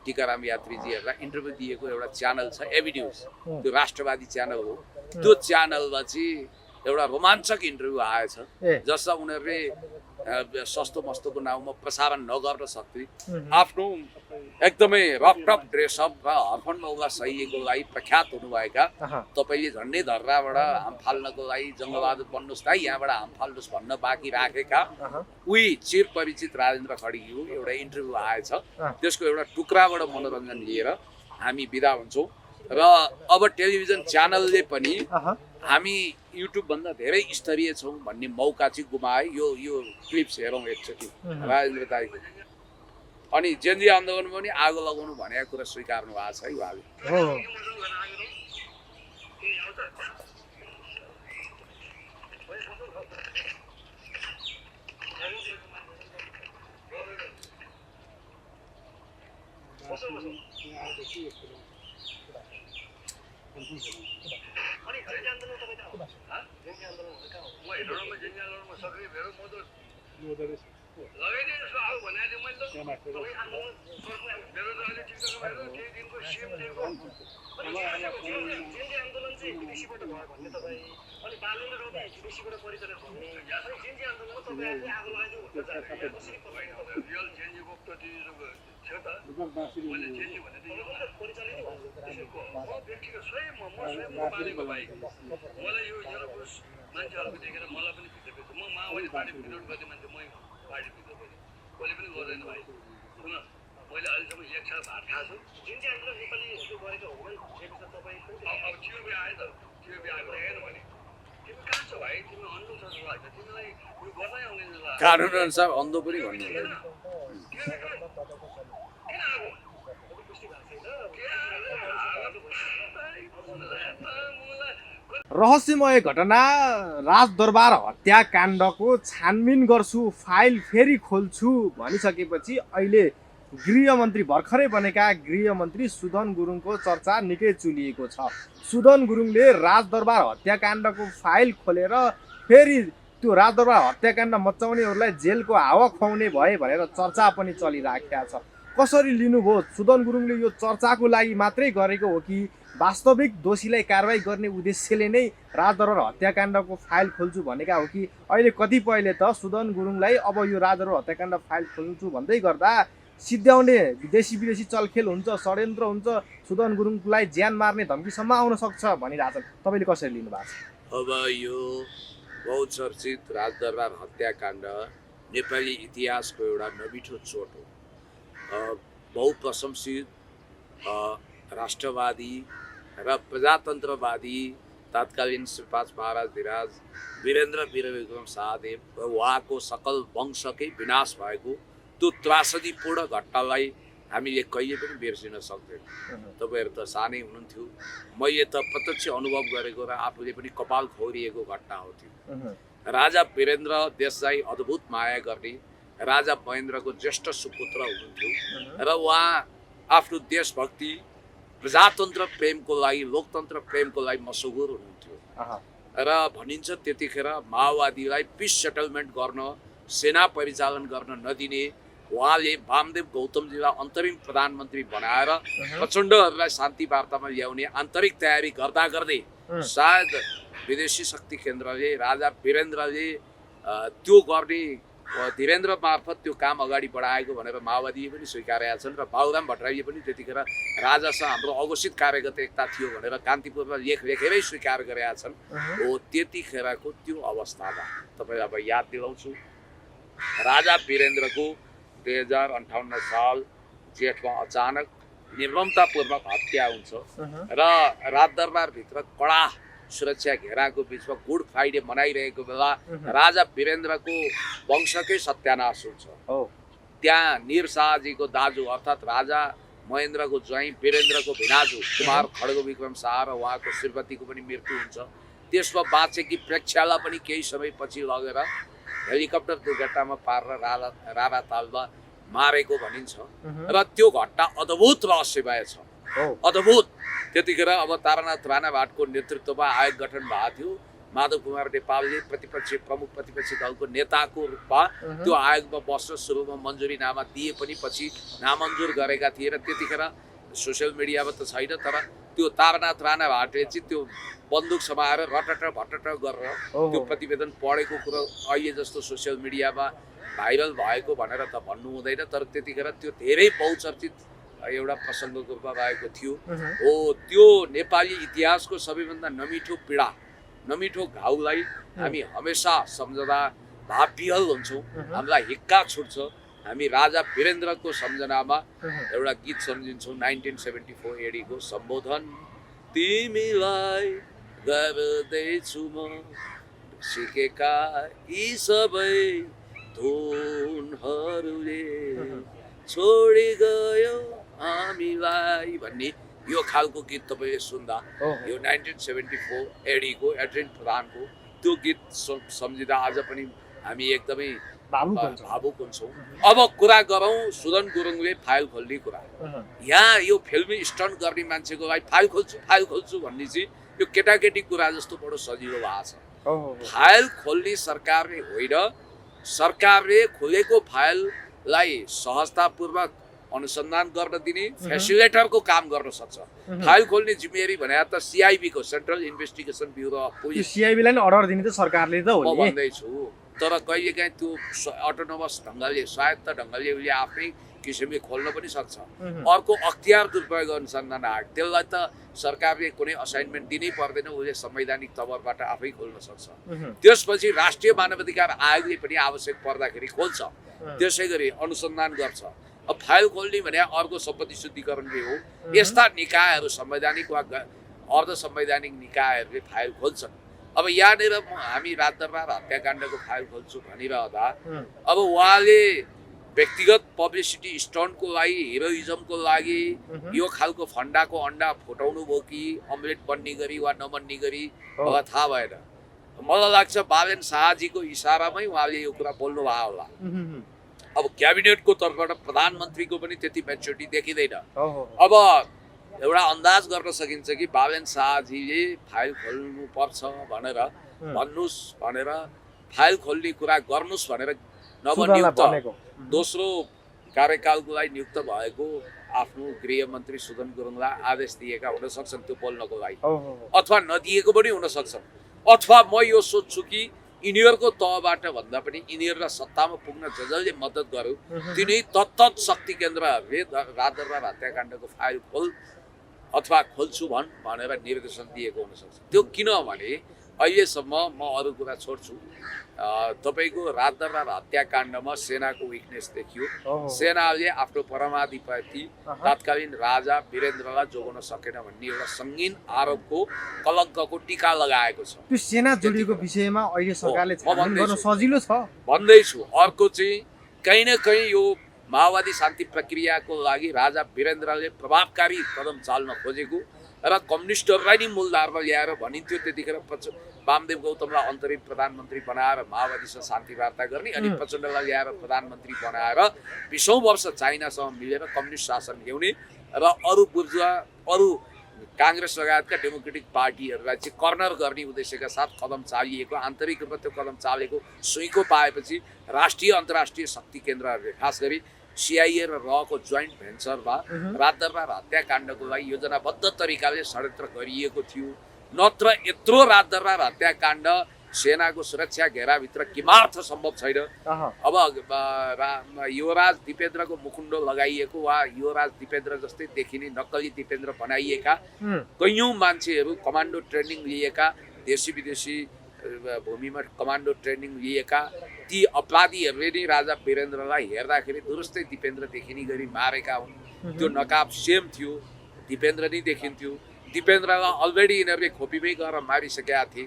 टिकाराम यात्रीजीहरूलाई इन्टरभ्यू दिएको एउटा च्यानल छ, एबी न्युज। त्यो राष्ट्रवादी च्यानल हो। त्यो च्यानलमा चाहिँ एउटा रोमाञ्चक इन्टरभ्यू आएछ, जसमा उनीहरूले सस्तो मस्तोको नाउँमा प्रसारण नगर्न सक्थे आफ्नो एकदमै रकटप ड्रेसअप र हर्फन मौला शैलीको लागि प्रख्यात हुनुभएका, तपाईँले झन्डै धर्राबाट हाम फाल्नको लागि जङ्गबहादुर बन्नुहोस् त, यहाँबाट हाम फाल्नुहोस् भन्न बाँकी राखेका उही चिर परिचित राजेन्द्र खड्गीको एउटा इन्टरभ्यू आएछ। त्यसको एउटा टुक्राबाट मनोरञ्जन लिएर हामी बिदा हुन्छौँ। र अब टेलिभिजन च्यानलले पनि हामी युट्युब भन्दा धेरै स्तरीय छौँ भन्ने मौका चाहिँ गुमाए। यो क्लिप्स हेरौँ एकचोटि राजेन्द्र दाइको। अनि जेनजी आन्दोलन पनि आगो लगाउनु भनेको कुरा स्वीकार्नु भएको छ है उहाँले। मलाई यो मान्छेहरूको देखेर मलाई पनि भित्र म माओवादी पार्टी विरोध गर्ने मान्छे, म पार्टी भित्र पनि कसले पनि गर्दैन भाइ। सुन, मैले अहिलेसम्म एक साल भात खाएको छु। जुन चाहिँ हाम्रो नेपालीहरू गरेको हुँदैन, अब टिओबी आयो त, टिओबी आएको हेर्नु भने तिमी कहाँ छ भाइ? तिमी अन्धो छ जस्तो लाग्छ, तिमीलाई यो गर्नै आउने जस्तो लाग्छ। कानुन अनुसार अन्धो पनि भन्नु किन आएको पुष्टि भएको छैन। रहस्यमय घटना राजदरबार हत्याकाण्डको छानबिन गर्छु, फाइल फेरि खोल्छु भनिसकेपछि अहिले गृहमन्त्री भर्खरै बनेका गृहमन्त्री सुदन गुरुङको चर्चा निकै चुलिएको छ। सुदन गुरुङले राजदरबार हत्याकाण्डको फाइल खोलेर फेरि त्यो राजदरबार हत्याकाण्ड मचाउनेहरूलाई जेलको हावा खुवाउने भए भनेर चर्चा पनि चलिराखेका छ। कसरी लिनुभयो? सुदन गुरुङले यो चर्चाको लागि मात्रै गरेको हो कि वास्तविक दोषीलाई कारवाही गर्ने उद्देश्यले नै राजदरबार हत्याकाण्डको फाइल खोल्छु भनेका हो कि अहिले कतिपयले त सुदन गुरुङलाई अब यो राजदरबार हत्याकाण्ड फाइल खोल्छु भन्दै गर्दा सिद्ध्याउने विदेशी चलखेल हुन्छ, षड्यन्त्र हुन्छ, सुदन गुरुङलाई ज्यान मार्ने धम्कीसम्म आउन सक्छ भनिरहेछन्। तपाईँले कसरी लिनु भएको छ? अब यो बहुचर्चित राजदरबार हत्याकाण्ड नेपाली इतिहासको एउटा नमिठो चोट हो। बहुप्रशंसित राष्ट्रवादी र प्रजातन्त्रवादी तत्कालीन श्री 5 महाराज धिराज वीरेन्द्र वीरविक्रम शाहदेव र उहाँको सकल वंशकै विनाश भएको त्यो त्रासदीपूर्ण घटनालाई हामीले कहिले पनि बिर्सिन सक्दैनौँ। तपाईँहरू त सानै हुनुहुन्थ्यो, मैले त प्रत्यक्ष अनुभव गरेको र आफूले पनि कपाल खौरिएको घटना हो त्यो। राजा वीरेन्द्र देशलाई अद्भुत माया गर्ने राजा महेन्द्रको ज्येष्ठ सुपुत्र हुनुहुन्थ्यो र उहाँ आफ्नो देशभक्ति प्रजातन्त्र प्रेमको लागि लोकतन्त्र प्रेमको लागि मसहुर हुनुहुन्थ्यो र भनिन्छ त्यतिखेर माओवादीलाई पिस सेटलमेन्ट गर्न सेना परिचालन गर्न नदिने उहाँले वामदेव गौतमजीलाई अन्तरिम प्रधानमन्त्री बनाएर प्रचण्डहरूलाई शान्ति वार्तामा ल्याउने आन्तरिक तयारी गर्दा गर्दै सायद विदेशी शक्ति केन्द्रले राजा वीरेन्द्रले त्यो गर्ने धीरेन्द्र मार्फत त्यो काम अगाडि बढाएको भनेर माओवादीले पनि स्वीकारेका छन् र बाबुराम भट्टराईले पनि त्यतिखेर राजासँग हाम्रो अघोषित कार्यगत एकता थियो भनेर कान्तिपुरमा लेख लेखेरै स्वीकार गरेका छन्। हो त्यतिखेरको त्यो अवस्थामा तपाईँलाई अब याद दिलाउँछु, राजा वीरेन्द्रको 2058 साल जेठमा अचानक निर्ममतापूर्वक हत्या हुन्छ र राजदरबारभित्र कडा सुरक्षा घेराको बिचमा गुड फ्राइडे मनाइरहेको बेला राजा वीरेन्द्रको वंशकै सत्यानाश हुन्छ। त्यहाँ निर शाहजीको दाजु अर्थात् राजा महेन्द्रको ज्वाइँ वीरेन्द्रको भिनाजु कुमार खड्ग विक्रम शाह र उहाँको श्रीमतीको पनि मृत्यु हुन्छ। त्यसमा बाँचेकी प्रेक्षालाई पनि केही समयपछि लगेर हेलिकप्टर दुर्घटनामा पारेर रारातालमा मारेको भनिन्छ र त्यो घटना अद्भुत रहस्यमय छ, अद्भुत। त्यतिखेर अब तारानाथ राणाभाटको नेतृत्वमा आयोग गठन भएको थियो। माधव कुमार नेपालले प्रमुख प्रतिपक्षी दलको नेताको रूपमा त्यो आयोगमा बस्न सुरुमा मन्जुरीनामा दिए पनि पछि नामञ्जुर गरेका थिए र त्यतिखेर सोसियल मिडियामा त छैन, तर त्यो तारानाथ राणाभाटले चाहिँ त्यो बन्दुक समाएर रटट भटट गरेर त्यो प्रतिवेदन पढेको कुरो अहिले जस्तो सोसियल मिडियामा भाइरल भएको भनेर त भन्नु हुँदैन, तर त्यतिखेर त्यो धेरै बहुचर्चित एउटा प्रसङ्गको रूपमा रहेको थियो। हो त्यो नेपाली इतिहासको सबैभन्दा नमिठो पीडा, नमिठो घाउलाई हामी हमेसा सम्झँदा भावविहल हुन्छौँ, हामीलाई हिक्का छुट्छ। हामी राजा वीरेन्द्रको सम्झनामा एउटा गीत सम्झिन्छौँ 1974 एडीको सम्बोधन। तिमीलाई गर्दैछु म सिकेका यी सबै धुनहरूले छोडी गयो हामीलाई भन्ने यो खालको गीत तपाईँले सुन्दा यो 1974 एडीको एड्रिन प्रधानको त्यो गीत सम्झिँदा आज पनि हामी एकदमै भावुक हुन्छौँ। अब कुरा गरौँ सुदन गुरुङले फाइल खोल्ने कुरा। यहाँ यो फिल्मी स्टन्ट गर्ने मान्छेको लागि फाइल खोल्छु भन्ने चाहिँ यो केटाकेटी कुरा जस्तो बडो सजिलो भएको छ। फाइल खोल्ने सरकारले होइन, सरकारले खोलेको फाइललाई सहजतापूर्वक अनुसन्धान गर्न दिने फेसिलिटेटरको काम गर्न सक्छ। फाइल खोल्ने जिम्मेवारी भने त सीआईबी को central investigation bureau of police, CIB लाई अर्डर दिने त सरकारले त हो म भन्दैछु। तर कहिलेकाहीँ त्यो अटोनोमस ढङ्गले स्वायत्त ढङ्गले उसले आफ्नै किसिमले खोल्न पनि सक्छ। अर्को अख्तियार दुरुपयोग अनुसन्धान आयोग, त्यसलाई त सरकारले कुनै असाइनमेन्ट दिनै पर्दैन, उसले संवैधानिक तवरबाट आफै खोल्न सक्छ। त्यसपछि राष्ट्रिय मानवाधिकार आयोगले पनि आवश्यक पर्दाखेरि खोल्छ, त्यसै गरी अनुसन्धान गर्छ। अब फाइल खोल्ने भने अर्को सम्पत्ति शुद्धिकरणले हो। यस्ता निकायहरू संवैधानिक वा अर्ध संवैधानिक निकायहरूले फाइल खोल्छन्। अब यहाँनिर हामी राजदरबार हत्याकाण्डको फाइल खोल्छु भनिरहँदा अब उहाँले व्यक्तिगत पब्लिसिटी स्टन्टको लागि, हिरोइजमको लागि यो खालको फन्डाको अन्डा फुटाउनु भयो कि अमलेट बन्ने गरी वा नबन्ने गरी मलाई थाहा भएन। मलाई लाग्छ बालेन शाहजीको इसारामै उहाँले यो कुरा बोल्नु भयो होला। अब क्याबिनेटको तर्फबाट प्रधानमन्त्रीको पनि त्यति मेच्योरिटी देखिँदैन। अब एउटा अन्दाज गर्न सकिन्छ कि बालेन शाहजीले फाइल खोल्नु पर्छ भनेर भन्नुस् भनेर फाइल खोल्ने कुरा गर्नुस् भनेर नवनियुक्त दोस्रो कार्यकालको लागि नियुक्त भएको आफ्नो गृहमन्त्री सुदन गुरुङलाई आदेश दिएका हुन सक्छन् त्यो बोल्नको लागि, अथवा नदिएको पनि हुन सक्छन्। अथवा म यो सोध्छु कि यिनीहरूको तहबाट भन्दा पनि यिनीहरूलाई सत्तामा पुग्न जसले मद्दत गर्यो तिनै तत्त शक्ति केन्द्रहरूले राजदरबार हत्याकाण्डको फाइल खोल अथवा खोल्छु भनेर निर्देशन दिएको हुनसक्छ। त्यो किनभने अहिलेसम्म म अरू कुरा छोड्छु। तपाईँको रातदरबार हत्याकाण्डमा सेनाको विकनेस देखियो। सेनाले आफ्नो परमाधिपति तत्कालीन राजा वीरेन्द्रलाई जोगाउन सकेन भन्ने एउटा सङ्गीन आरोपको कलङ्कको टीका लगाएको छ। त्यो सेना जोडिएको विषयमा अहिले सरकारले छानबिन गर्न सजिलो छ भन्दैछु। अर्को चाहिँ कहीँ न कहीँ यो माओवादी शान्ति प्रक्रियाको लागि राजा वीरेन्द्रले प्रभावकारी कदम चाल्न खोजेको र कम्युनिस्टहरूलाई नै मूलधारमा ल्याएर भनिन्थ्यो त्यतिखेर वामदेव गौतमलाई अन्तरिम प्रधानमन्त्री बनाएर माओवादीसँग शान्ति वार्ता गर्ने अनि प्रचण्डलाई ल्याएर प्रधानमन्त्री बनाएर 20औं वर्ष चाइनासँग मिलेर कम्युनिस्ट शासन ल्याउने र अरू बुर्जुवा अरू काङ्ग्रेस लगायतका डेमोक्रेटिक पार्टीहरूलाई चाहिँ कर्नर गर्ने उद्देश्यका साथ कदम चालिएको आन्तरिक रूपमा त्यो कदम चालेको सुइँको पाएपछि राष्ट्रिय अन्तर्राष्ट्रिय शक्ति केन्द्रहरूले खास गरी सिआइए र रको जोइन्ट भेन्चरमा रातदरबार हत्याकाण्डको लागि योजनाबद्ध तरिकाले षड्यन्त्र गरिएको थियो। नत्र यत्रो रातदरबार हत्याकाण्ड सेनाको सुरक्षा घेराभित्र किमार्थ सम्भव छैन। अब युवराज दिपेन्द्रको मुखुन्डो लगाइएको वा युवराज दिपेन्द्र जस्तै देखिने नक्कली दिपेन्द्र बनाइएका कैयौँ मान्छेहरू कमान्डो ट्रेनिङ लिएका देशी विदेशी भूमिमा कमान्डो ट्रेनिङ लिएका ती अपराधीहरूले नै राजा वीरेन्द्रलाई हेर्दाखेरि दुरुस्तै दिपेन्द्र देखिने गरी मारेका हुन्। त्यो नकाब सेम थियो, दिपेन्द्र नै देखिन्थ्यो। दिपेन्द्रलाई अलरेडी यिनीहरूले खोपीमै गएर मारिसकेका थिए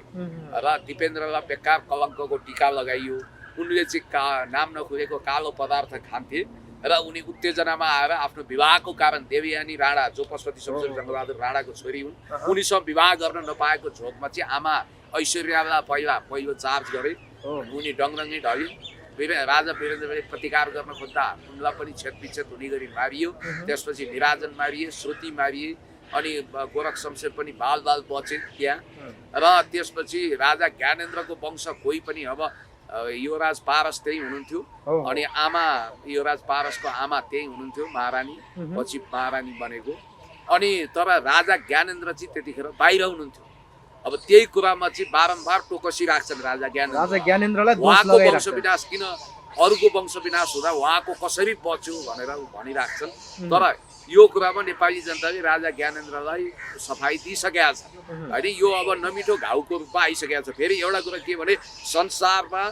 र दिपेन्द्रलाई बेकार कलङ्कको टीका लगाइयो। उनले चाहिँ नाम नखुलेको कालो पदार्थ खान्थे र उनी उत्तेजनामा आएर आफ्नो विवाहको कारण देवयानी राणा जो पशुपति शमशेर जङ्गबहादुर राणाको छोरी हुन् उनीसँग विवाह गर्न नपाएको झोकमा चाहिँ आमा ऐश्वर्यालाई पहिलो चार्ज गरे। उनी डङरङ्गै ढलिन्। राजा वीरेन्द्रले प्रतिकार गर्न खोज्दा उनलाई पनि छेदविच्छेद हुने गरी मारियो। त्यसपछि निराजन मारिए, श्रुति मारिए अनि गोरख शमशेर पनि बाल बचे त्यहाँ। र त्यसपछि राजा ज्ञानेन्द्रको वंश कोही पनि अब युवराज पारस त्यही हुनुहुन्थ्यो अनि आमा युवराज पारसको आमा त्यही हुनुहुन्थ्यो महारानी, पछि महारानी बनेको। अनि तर राजा ज्ञानेन्द्र चाहिँ त्यतिखेर बाहिर हुनुहुन्थ्यो। अब त्यही कुरामा चाहिँ बारम्बार टोकसी राख्छन् राजा ज्ञानेन्द्रलाई। उहाँको वंश विनाश किन, अरूको वंश विनाश हुँदा उहाँको कसरी बच्यो भनेर भनिराख्छन्। तर यो कुरामा नेपाली जनताले राजा ज्ञानेन्द्रलाई सफाई दिइसकेका छ होइन। यो अब नमिठो घाउको रूपमा आइसकेको छ। फेरि एउटा कुरा के भने संसारमा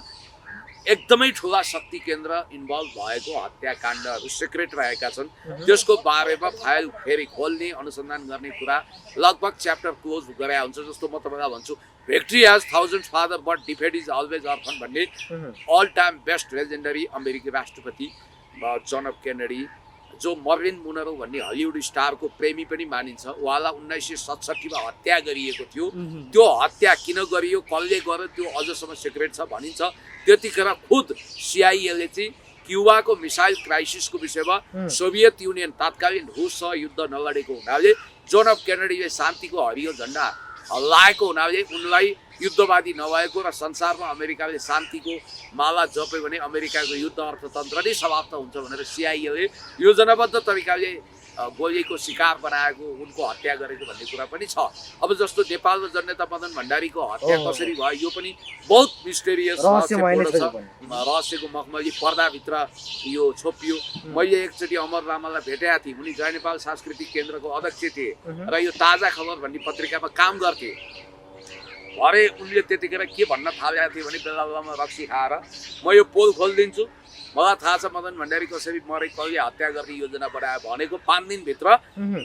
एकदमै ठुला शक्ति केन्द्र इन्भल्भ भएको हत्याकाण्डहरू सिक्रेट रहेका छन्। त्यसको बारेमा फाइल फेरि खोल्ने अनुसन्धान गर्ने कुरा लगभग च्याप्टर क्लोज गरे हुन्छ। जस्तो म तपाईँलाई भन्छु victory has thousand father but defeat is always orphan भन्ने अल टाइम बेस्ट लेजेन्डरी अमेरिकी राष्ट्रपति जन एफ केनेडी जो मर्लिन मुनरो भन्ने हलिउड स्टारको प्रेमी पनि मानिन्छ। उहाँलाई 1967 मा हत्या गरिएको थियो। त्यो हत्या किन गरियो, कसले गर्यो त्यो अझसम्म सिक्रेट छ भनिन्छ। त्यतिखेर खुद सिआइएले चाहिँ क्युबाको मिसाइल क्राइसिसको विषयमा सोभियत युनियन तत्कालीन रुससँग युद्ध नलडेको हुनाले जोन एफ केनेडीले शान्तिको हरियो झन्डा हल्लाएको हुनाले उनलाई युद्धवादी नभएको र संसारमा अमेरिकाले शान्तिको माला जप्यो भने अमेरिकाको युद्ध अर्थतन्त्र नै समाप्त हुन्छ भनेर सिआइएले योजनाबद्ध तरिकाले गोलीको शिकार बनाएको उनको हत्या गरेको भन्ने कुरा पनि छ। अब जस्तो नेपालमा जननेता मदन भण्डारीको हत्या कसरी भयो यो पनि बहुत मिस्टेरियस रहस्यको मखमली पर्दाभित्र यो छोपियो। मैले एकचोटि अमर रामालाई भेटेका थिएँ। उनी जय नेपाल सांस्कृतिक केन्द्रको अध्यक्ष थिए र यो ताजा खबर भन्ने पत्रिकामा काम गर्थे। भरे उनले त्यतिखेर के भन्न थालेका थिए भने बेला बेलामा रक्सी खाएर म यो पोल खोलिदिन्छु, मलाई थाहा छ मदन भण्डारी कसरी मरे, कहिले हत्या गर्ने योजना बनायो भनेको 5 दिनभित्र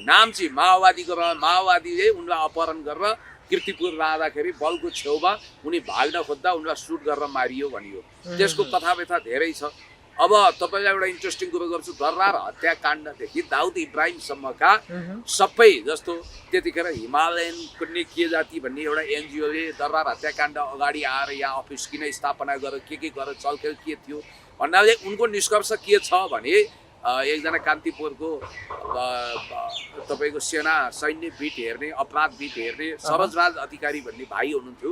नाम चाहिँ माओवादीको र माओवादीले उनलाई अपहरण गरेर कीर्तिपुर लाँदाखेरि बलको छेउमा उनी भाग्न खोज्दा उनलाई सुट गरेर मारियो भनियो। त्यसको कथाव्यथा धेरै छ। अब तपाईँलाई एउटा इन्ट्रेस्टिङ कुरो गर्छु। दरबार हत्याकाण्डदेखि दाउद इब्राहिमसम्मका सबै जस्तो त्यतिखेर हिमालयन कुनै के जाति भन्ने एउटा एनजिओले दरबार हत्याकाण्ड अगाडि आएर यहाँ अफिस किन स्थापना गर्यो, के गरेर चलखेल के थियो भन्नाले उनको निष्कर्ष के छ भने एकजना कान्तिपुरको तपाईँको सेना सैन्य बिट हेर्ने अपराध बिट हेर्ने सरजराज अधिकारी भन्ने भाइ हुनुहुन्थ्यो,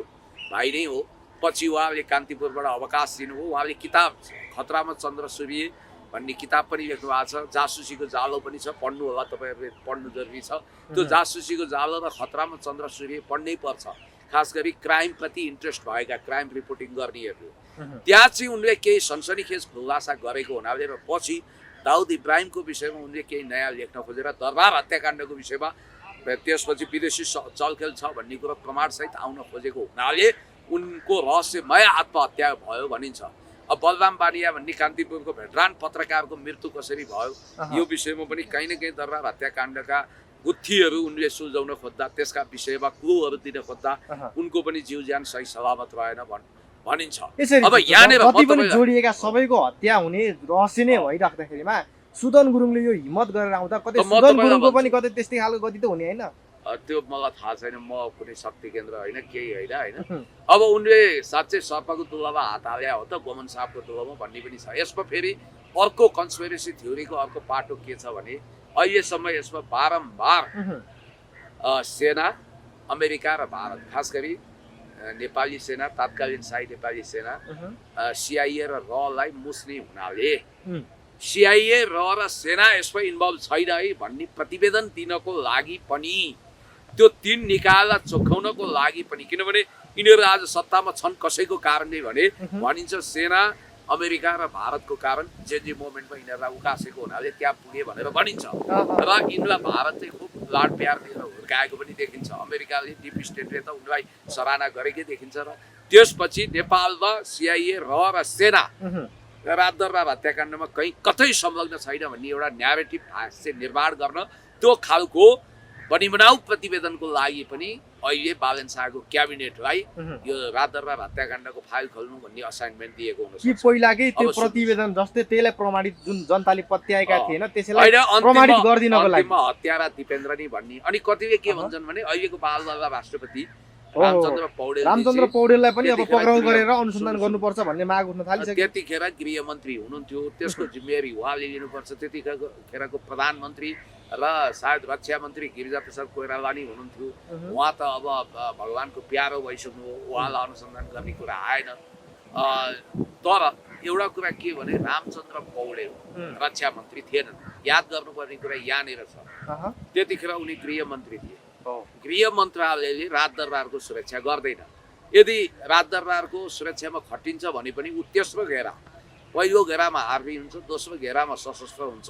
भाइ नै हो। पछि उहाँले कान्तिपुरबाट अवकाश दिनुभयो। उहाँले किताब खतरामा चन्द्र सूर्य भन्ने किताब पनि लेख्नु भएको छ। जासुसीको जालो पनि छ, पढ्नु होला तपाईँहरूले, पढ्नु जरुरी छ। त्यो जासुसीको जालो र खतरामा चन्द्र सूर्य पढ्नै पर्छ, खास गरी क्राइमप्रति इन्ट्रेस्ट भएका क्राइम रिपोर्टिङ गर्नेहरूले। त्यहाँ चाहिँ उनले केही सनसनीखेज खुलासा गरेको हुनाले र पछि दाउद इब्राहिमको विषयमा उनले केही नयाँ लेख्न खोजेर दरबार हत्याकाण्डको विषयमा त्यसपछि विदेशी चलखेल छ भन्ने कुरो प्रमाणसहित आउन खोजेको हुनाले उनको रहस्यमय आत्महत्या भयो भनिन्छ। अब बलराम बानिया भन्ने कान्तिपुरको भेटरान पत्रकारको मृत्यु कसरी भयो यो विषयमा पनि कहीँ न कहीँ दरबार हत्याकाण्डका गुत्थीहरू उनले सुल्झाउन खोज्दा त्यसका विषयमा क्लुहरू दिन खोज्दा उनको पनि जीव ज्यान सही सलामत रहेन भनिन्छ। अब यहाँनिर जोडिएका सबैको हत्या हुने रहस्य नै भइराख्दाखेरिमा सुदन गुरुङले यो हिम्मत गरेर आउँदा कतै सुदन गुरुङको पनि कतै त्यस्तै खालको गति त हुने हैन। त्यो मलाई थाहा छैन, म कुनै शक्ति केन्द्र होइन केही होइन होइन। अब उनले साँच्चै सर्पको दुलामा हात हाले हो त गोमन सापको दुलामा भन्ने पनि छ। यसमा फेरि अर्को कन्स्पिरेसी थ्योरीको अर्को पाटो के छ भने अहिलेसम्म यसमा बारम्बार सेना अमेरिका र भारत खास गरी नेपाली सेना तत्कालीन शाही नेपाली सेना सिआइए र रलाई मुस्ने हुनाले सिआइए र सेना यसमा इन्भल्भ छैन है भन्ने प्रतिवेदन दिनको लागि पनि त्यो तीन निकायलाई चोखाउनको लागि पनि, किनभने यिनीहरू आज सत्तामा छन् कसैको कारणले भने भनिन्छ सेना अमेरिका र भारतको कारण जे मोमेन्टमा यिनीहरूलाई उकासेको हुनाले त्यहाँ पुगे भनेर भनिन्छ र यिनीहरूलाई भारत चाहिँ खुब लाड प्यार दिएर हुर्काएको पनि देखिन्छ। अमेरिकाले डिप स्टेटले त उनलाई सराहना गरेकै देखिन्छ र त्यसपछि नेपालमा सिआइए र सेना रातदरबार हत्याकाण्डमा कहीँ कतै संलग्न छैन भन्ने एउटा न्यारेटिभ हास्य निर्माण गर्न त्यो खालको बनिबनाउ प्रतिवेदनको लागि पनि अहिले बालन शाहको क्याबिनेटलाई यो रातदरबार हत्याकाण्डको फाइल खोल्नु भन्ने असाइनमेन्ट दिएको हुन सक्छ। पहिलाकै त्यो प्रतिवेदन जस्तै त्यसलाई प्रमाणित जुन जनताले पत्याएका थिएन त्यसैलाई प्रमाणित गर्दिनको लागि हत्यारा दिपेन्द्र नि भन्ने। अनि कतिले के भन्छन् भने अहिलेको बालबाल राष्ट्रपति रामचन्द्र पौडेललाई पनि अब पक्राउ गरेर अनुसन्धान गर्नुपर्छ भन्ने माग उठ्न थालिसक्यो। त्यतिखेर गृहमन्त्री हुनुहुन्थ्यो, त्यसको जिम्मेवारी उहाँले लिनुपर्छ। त्यतिखेरको प्रधानमन्त्री र सायद रक्षा मन्त्री गिरिजाप्रसाद कोइराला नि हुनुहुन्थ्यो। उहाँ त अब भगवानको प्यारो भइसक्नु हो, उहाँलाई अनुसन्धान गर्ने कुरा आएन। तर एउटा कुरा के भने रामचन्द्र पौडेल रक्षा मन्त्री थिएनन्। याद गर्नुपर्ने कुरा यहाँनिर छ, त्यतिखेर उनी गृहमन्त्री थिए। गृह मन्त्रालयले राजदरबारको सुरक्षा गर्दैन। यदि राजदरबारको सुरक्षामा खटिन्छ भने पनि ऊ तेस्रो घेरा, पहिलो घेरामा आर्मी हुन्छ, दोस्रो घेरामा सशस्त्र हुन्छ,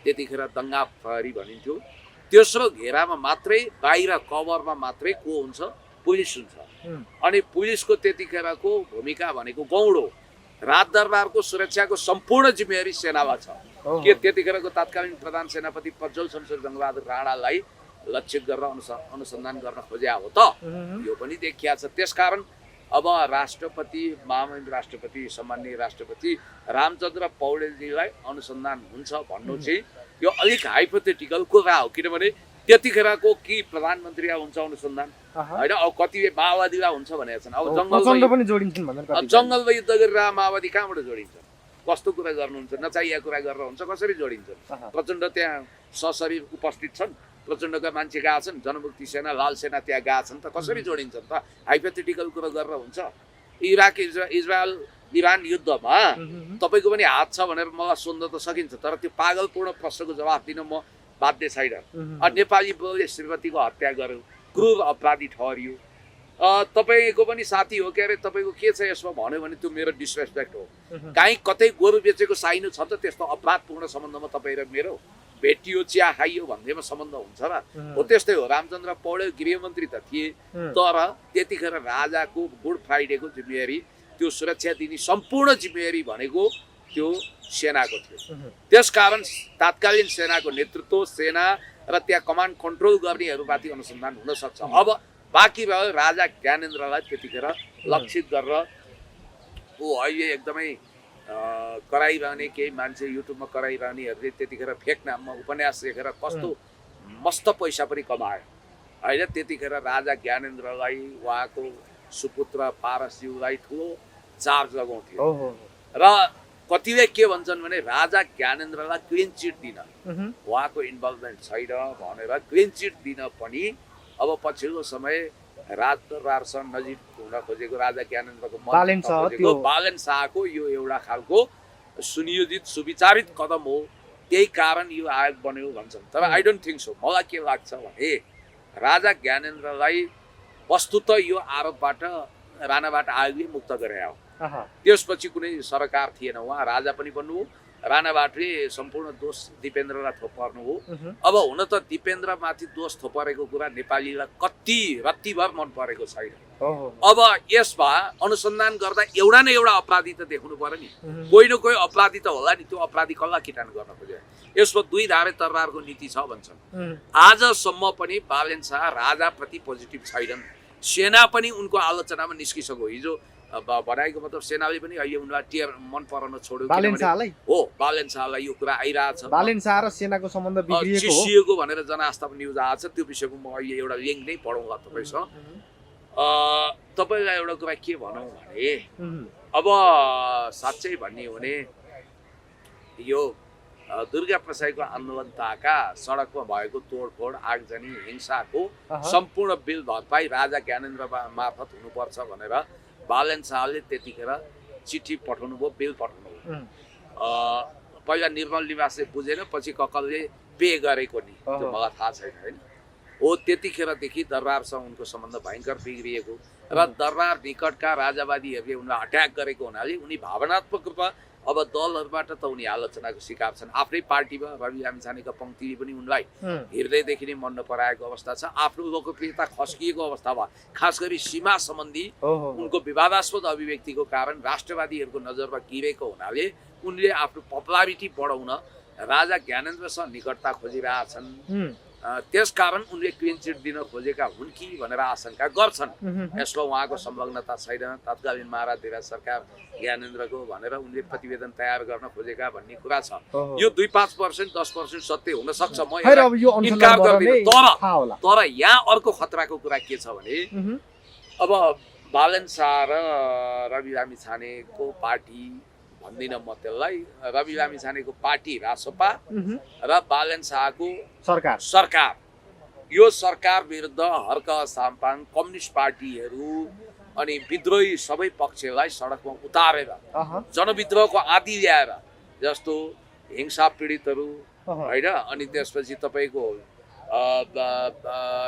त्यतिखेर दङ्गा प्रहरी भनिन्थ्यो। तेस्रो घेरामा मात्रै बाहिर कभरमा मात्रै को हुन्छ, पुलिस हुन्छ। अनि पुलिसको त्यतिखेरको भूमिका भनेको गौडो। राजदरबारको सुरक्षाको सम्पूर्ण जिम्मेवारी सेनामा छ। के त्यतिखेरको तत्कालीन प्रधान सेनापति प्रज्वल शमशेर जङ्गबहादुर राणालाई लक्षित गरेर अनुसन्धान गर्न खोज्या हो त, यो पनि देखिया छ। त्यसकारण अब राष्ट्रपति महामहिम राष्ट्रपति सम्माननीय राष्ट्रपति रामचन्द्र पौडेलजीलाई अनुसन्धान हुन्छ भन्नु चाहिँ यो अलिक हाइपोथेटिकल कुरा हो। किनभने त्यतिखेरको कि प्रधानमन्त्री हुन्छ अनुसन्धान होइन, अब कतिले माओवादीलाई हुन्छ भनेका छन्। अब जङ्गलमा युद्ध गरेर माओवादी कहाँबाट जोडिन्छ? कस्तो कुरा गर्नुहुन्छ? नचाहिएको कुरा गरेर हुन्छ, कसरी जोडिन्छ? प्रचण्ड त्यहाँ सशरीर उपस्थित छन्, प्रचण्डका मान्छे गएका छन्, जनमुक्ति सेना लाल सेना त्यहाँ गएका छन् त, कसरी जोडिन्छन् त? हाइपोथेटिकल कुरा गरेर हुन्छ? इराक इजरायल इरान युद्धमा तपाईँको पनि हात छ भनेर मलाई सोध्न त सकिन्छ, तर त्यो पागलपूर्ण प्रश्नको जवाफ दिन म बाध्य छैन। नेपाली बुढोले श्रीमतीको हत्या गर्यो, क्रूर अपराधी ठहरियो। तपाईँको पनि साथी हो के अरे, तपाईँको के छ यसमा भन्यो भने त्यो मेरो डिसरेस्पेक्ट हो। काहीँ कतै गोरु बेचेको साइनो छ त त्यस्तो अपराधपूर्ण सम्बन्धमा तपाईँ र मेरो भेटियो चिया खाइयो भन्दैमा सम्बन्ध हुन्छ र? हो त्यस्तै हो। रामचन्द्र पौडेल गृहमन्त्री त थिए, तर त्यतिखेर राजाको गुड फ्राइडेको जिम्मेवारी, त्यो सुरक्षा दिने सम्पूर्ण जिम्मेवारी भनेको त्यो सेनाको थियो। त्यसकारण तात्कालीन सेनाको नेतृत्व, सेना र त्यहाँ कमान्ड कन्ट्रोल गर्नेहरूमाथि अनुसन्धान हुन सक्छ। अब बाँकी रह्यो राजा ज्ञानेन्द्रलाई त्यतिखेर लक्षित गरेर ऊ अहिले एकदमै कराइरहने केही मान्छे युट्युबमा कराइरहनेहरूले त्यतिखेर फेक नाममा उपन्यास लेखेर कस्तो मस्त पैसा पनि कमायो होइन। त्यतिखेर राजा ज्ञानेन्द्रलाई उहाँको सुपुत्र पारसज्यूलाई ठुलो चार्ज लगाउँथ्यो र कतिले के भन्छन् भने राजा ज्ञानेन्द्रलाई क्लिन चिट दिन उहाँको इन्भल्भमेन्ट छैन भनेर क्लिन चिट दिन पनि अब पछिल्लो समय राजदरबारसँग नजिक हुन खोजेको राजा ज्ञानेन्द्रको बालन शाहको यो एउटा खालको सुनियोजित सुविचारित कदम हो। त्यही कारण यो आयोग बन्यो भन्छन्। तर आई डोन्ट थिङ्क सो। मलाई के लाग्छ भने राजा ज्ञानेन्द्रलाई वस्तुतः यो आरोपबाट राणाबाट आयोगले मुक्त गरे हो। त्यसपछि कुनै सरकार थिएन, उहाँ राजा पनि बन्नुभयो राणामाथि सम्पूर्ण दोष दिपेन्द्रलाई थोपर्नु हो। अब हुन त दिपेन्द्रमाथि दोष थोपरेको कुरा नेपालीलाई कति रत्तिभर मन परेको छैन। अब यसमा अनुसन्धान गर्दा एउटा न एउटा अपराधी त देख्नु पर्यो नि, कोही न कोही अपराधी त होला नि। त्यो अपराधी कसलाई किटान गर्न खोज्यो? यसमा दुई धारे तरबारको नीति छ भन्छन्। आजसम्म पनि बालेन शाह राजाप्रति पोजिटिभ छैनन्। सेना पनि उनको आलोचनामा निस्किसक्यो। हिजो भनाइको मतलब सेनाले पनि अहिले उनलाई टियर मन पराउन छोड्यो। बालेन शाहलाई बालेन शाहलाई यो कुरा आइरहेछ। बालेन शाह र सेनाको सम्बन्ध बिग्रिएको हो, चिसिएको भनेर जनआस्थामा न्युज आएको छ। त्यो विषयको म अहिले एउटा लिङ्क नै पढौँला तपाईँसँग। तपाईँलाई एउटा कुरा के भनौँ भने अब साँच्चै भन्ने हो भने यो दुर्गा प्रसाईको आन्दोलनताका सडकमा भएको तोडफोड, आगजनी, हिंसाको सम्पूर्ण बिल भरपाई राजा ज्ञानेन्द्र मार्फत हुनुपर्छ भनेर बालेन शाहले त्यतिखेर चिठी पठाउनु भयो, बिल पठाउनु भयो। पहिला निर्मल निवासले बुझेन, पछि ककलले पे गरेको नि, त्यो मलाई थाहा छैन होइन। हो त्यतिखेरदेखि दरबारसँग उनको सम्बन्ध भयङ्कर बिग्रिएको र दरबार निकटका राजावादीहरूले उनलाई अट्याक गरेको हुनाले उनी भावनात्मक रूपमा अब दलहरूबाट त उनी आलोचनाको शिकार छन्। आफ्नै पार्टीमा रवि लामिछानेका पङ्क्तिले पनि उनलाई हृदयदेखि नै मन नपराएको अवस्था छ। आफ्नो लोकप्रियता खस्किएको अवस्थामा खास गरी सीमा सम्बन्धी उनको विवादास्पद अभिव्यक्तिको कारण राष्ट्रवादीहरूको नजरमा गिरेको हुनाले उनले आफ्नो पपुलारिटी बढाउन राजा ज्ञानेन्द्रसँग निकटता खोजिरहेछन्। त्यसकारण उनले क्लिन चिट दिन खोजेका हुन् कि भनेर आशंका गर्छन्। यसमा उहाँको संलग्नता छैन, तत्कालीन महाराज धिराज सरकार ज्ञानेन्द्रको भनेर उनले प्रतिवेदन तयार गर्न खोजेका भन्ने कुरा छ। यो 2-5%, 10% सत्य हुन सक्छ, म इन्कार गर्दिनँ। तर यहाँ अर्को खतराको कुरा के छ भने अब बालेन शाह र रवि लामिछानेको पार्टी भन्दिनँ म त्यसलाई, रवि लामिछानेको पार्टी रासपा र बालेन शाहको सरकार, यो सरकार विरुद्ध हर्क साम्पाङ कम्युनिस्ट पार्टीहरू अनि विद्रोही सबै पक्षलाई सडकमा उतारेर जनविद्रोहको आदि ल्याएर, जस्तो हिंसा पीडितहरू होइन, अनि त्यसपछि तपाईँको